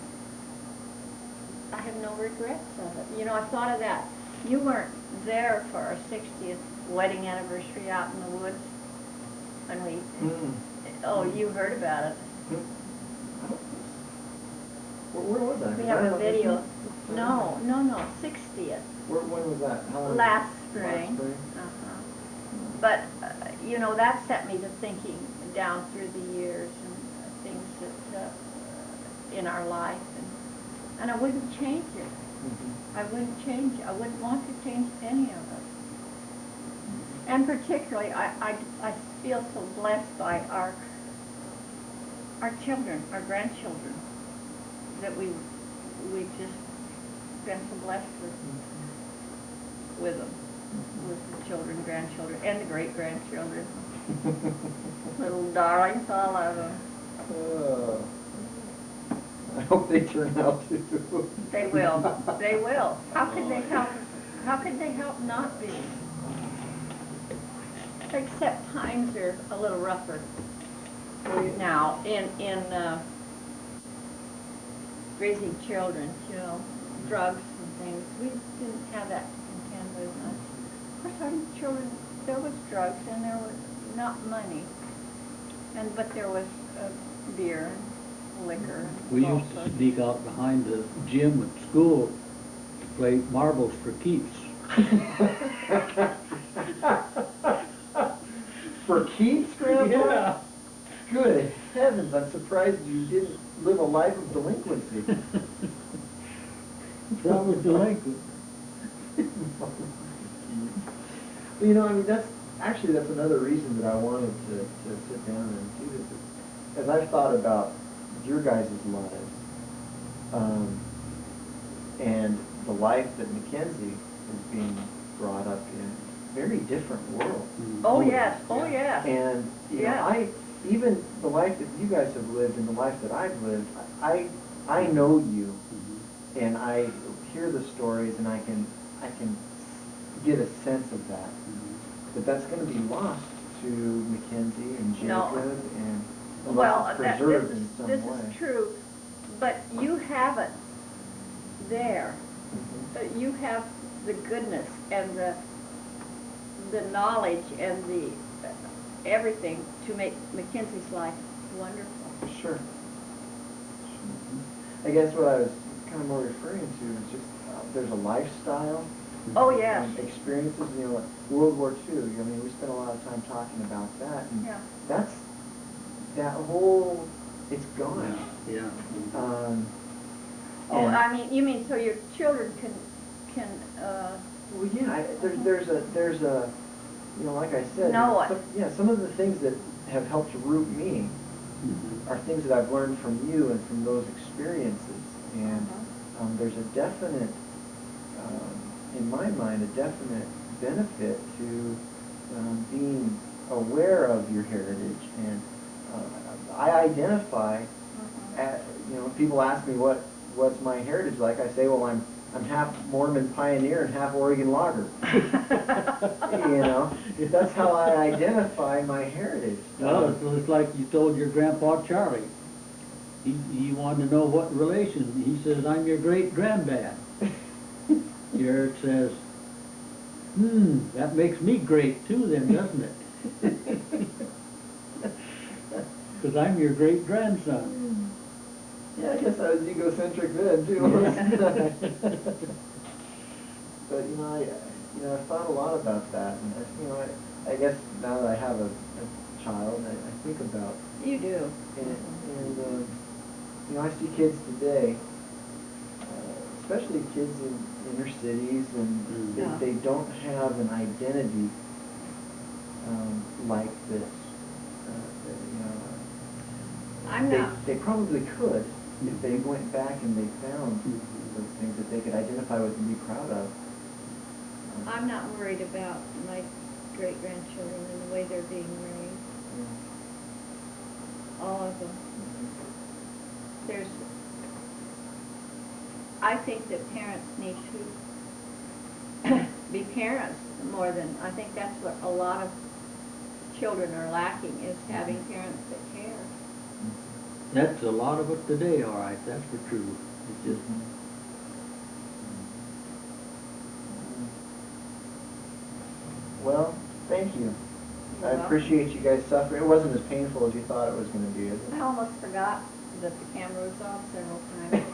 I have no regrets of it. You know, I thought of that. You weren't there for our 60th wedding anniversary out in the woods when we, oh, you heard about it. Where was that? We have a video. No, 60th. When was that? How long? Last spring. Last spring. But, you know, that set me to thinking down through the years and things that, in our life. And I wouldn't change it. I wouldn't change it. I wouldn't want to change any of it. And particularly, I feel so blessed by our children, our grandchildren, that we've just been so blessed with them, with the children, grandchildren, and the great-grandchildren. Little darlings, all of them. I hope they turn out to. They will. They will. How could they help not be? Except times are a little rougher now in raising children, you know, drugs and things. We didn't have that to contend with much. Of course, our children, there was drugs and there was not money, but there was beer and liquor. And We all used to sorts. sneak out behind the gym at school to play marbles for keeps. For keeps, Grandpa? Yeah. Good heavens, I'm surprised you didn't live a life of delinquency. That was delinquent. Well, you know, I mean, that's another reason that I wanted to sit down and do this. As I've thought about your guys' lives, and the life that Mackenzie is being brought up in. Very different world. Oh, yes, oh, yes. And, you know, Yeah. even the life that you guys have lived and the life that I've lived, I know you, Mhm. and I hear the stories, and I can get a sense of that. Mhm. But that's gonna be lost to Mackenzie and No. Jacob, and Well, unless it's that, preserved this, in some this way. is true, but you have it there. Mhm. You have the goodness and the knowledge and the everything to make Mackenzie's life wonderful. Sure. I guess what I was kind of more referring to is just, there's a lifestyle. Oh, yes. Experiences, you know, like World War II, I mean, we spent a lot of time talking about that, and Yeah. that's, that whole, it's gone. Yeah. Oh, and- I mean, you mean so your children can, Well, yeah, there's a, you know, like I said. Know it. Yeah, some of the things that have helped root me Mhm. are things that I've learned from you and from those experiences. And there's a definite, in my mind, a definite benefit to being aware of your heritage. And I identify, you know, people ask me what's my heritage like, I say, well, I'm half Mormon pioneer and half Oregon logger. You know, that's how I identify my heritage. Well, it's like you told your grandpa Charlie. He wanted to know what relation. He says, I'm your great granddad. Jared says, that makes me great too then, doesn't it? Because I'm your great grandson. Yeah, I guess I was egocentric then too. But I've thought a lot about that, and I guess now that I have a child, I think about, you do. and I see kids today, especially kids in inner cities, and Yeah. they don't have an identity like this. I'm not. They probably could if they went back and they found those things that they could identify with and be proud of. I'm not worried about my great-grandchildren and the way they're being raised. All of them. I think that parents need to be parents more than, I think that's what a lot of children are lacking, is having parents that care. That's a lot of it today, all right, that's for true. It's just, Well, thank you. You're I welcome. appreciate you guys suffering. It wasn't as painful as you thought it was going to be, is it? I almost forgot that the camera was off several times.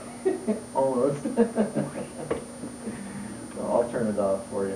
Almost. Well, I'll turn it off for you